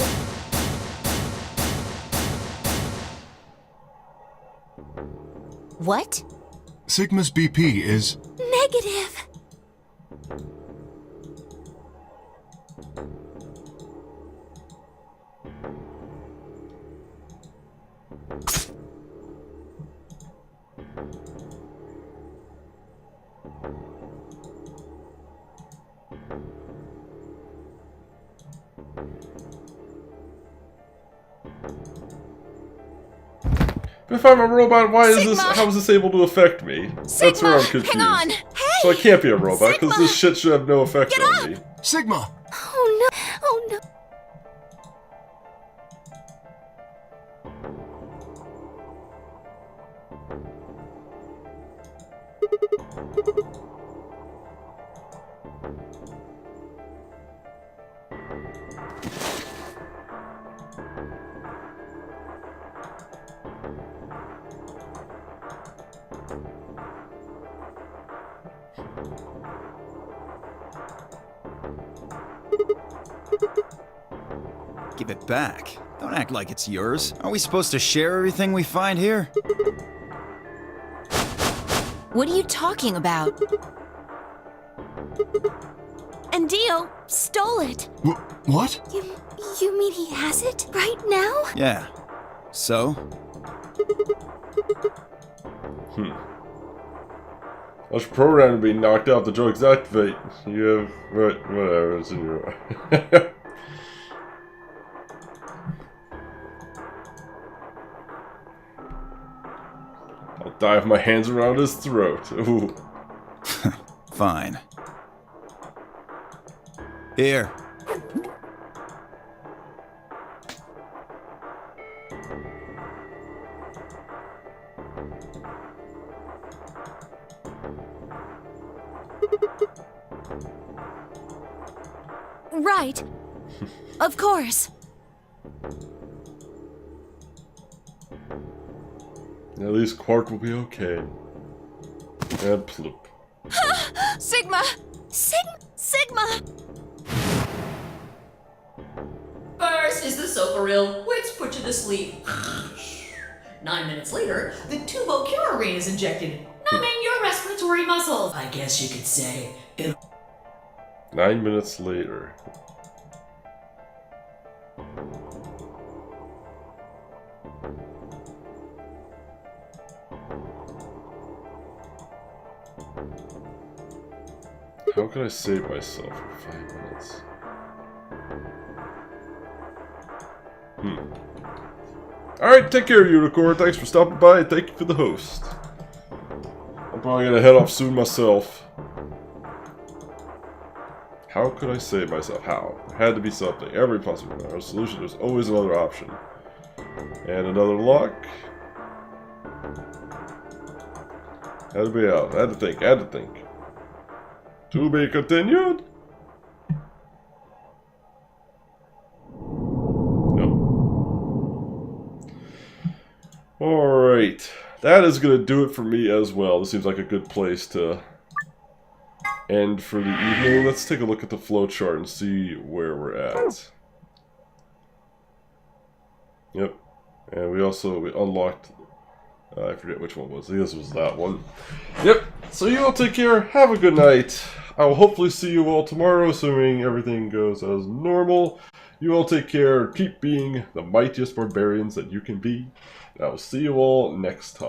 What? Sigma's BP is... Negative. If I'm a robot, why is this? Sigma! How is this able to affect me? That's where I'm confused. Hang on. Hey! So I can't be a robot because Sigma! this shit should have no effect Get on up! me. Sigma! Oh no. Oh no. Give it back. Don't act like it's yours. Are we supposed to share everything we find here? What are you talking about? And Dio stole it. What? You mean he has it right now? Yeah. So? I was programmed to be knocked out. The drugs activate. You have whatever. It's in your. I'll die with my hands around his throat. Ooh. Fine. Here. Right. Of course. At least Quark will be okay. And ploop. Sigma! Sigma! First, is this soap for real? Let's put you to sleep. 9 minutes later, the tubocurarine is injected, numbing your respiratory muscles. I guess you could say it. 9 minutes later. How can I save myself for 5 minutes? Alright, take care, Unicorn. Thanks for stopping by, and thank you for the host. I'm probably gonna head off soon myself. How could I save myself? How? There had to be something. Every possible solution. There's always another option. And another lock. Had to be out. Had to think. Had to think. To be continued? No. Alright. that is going to do it for me as well. This seems like a good place to end for the evening. Let's take a look at the flowchart and see where we're at. Yep. And we unlocked, I forget which one it was. I think this was that one. Yep. So you all take care. Have a good night. I will hopefully see you all tomorrow, assuming everything goes as normal. You all take care. Keep being the mightiest barbarians that you can be. And I will see you all next time.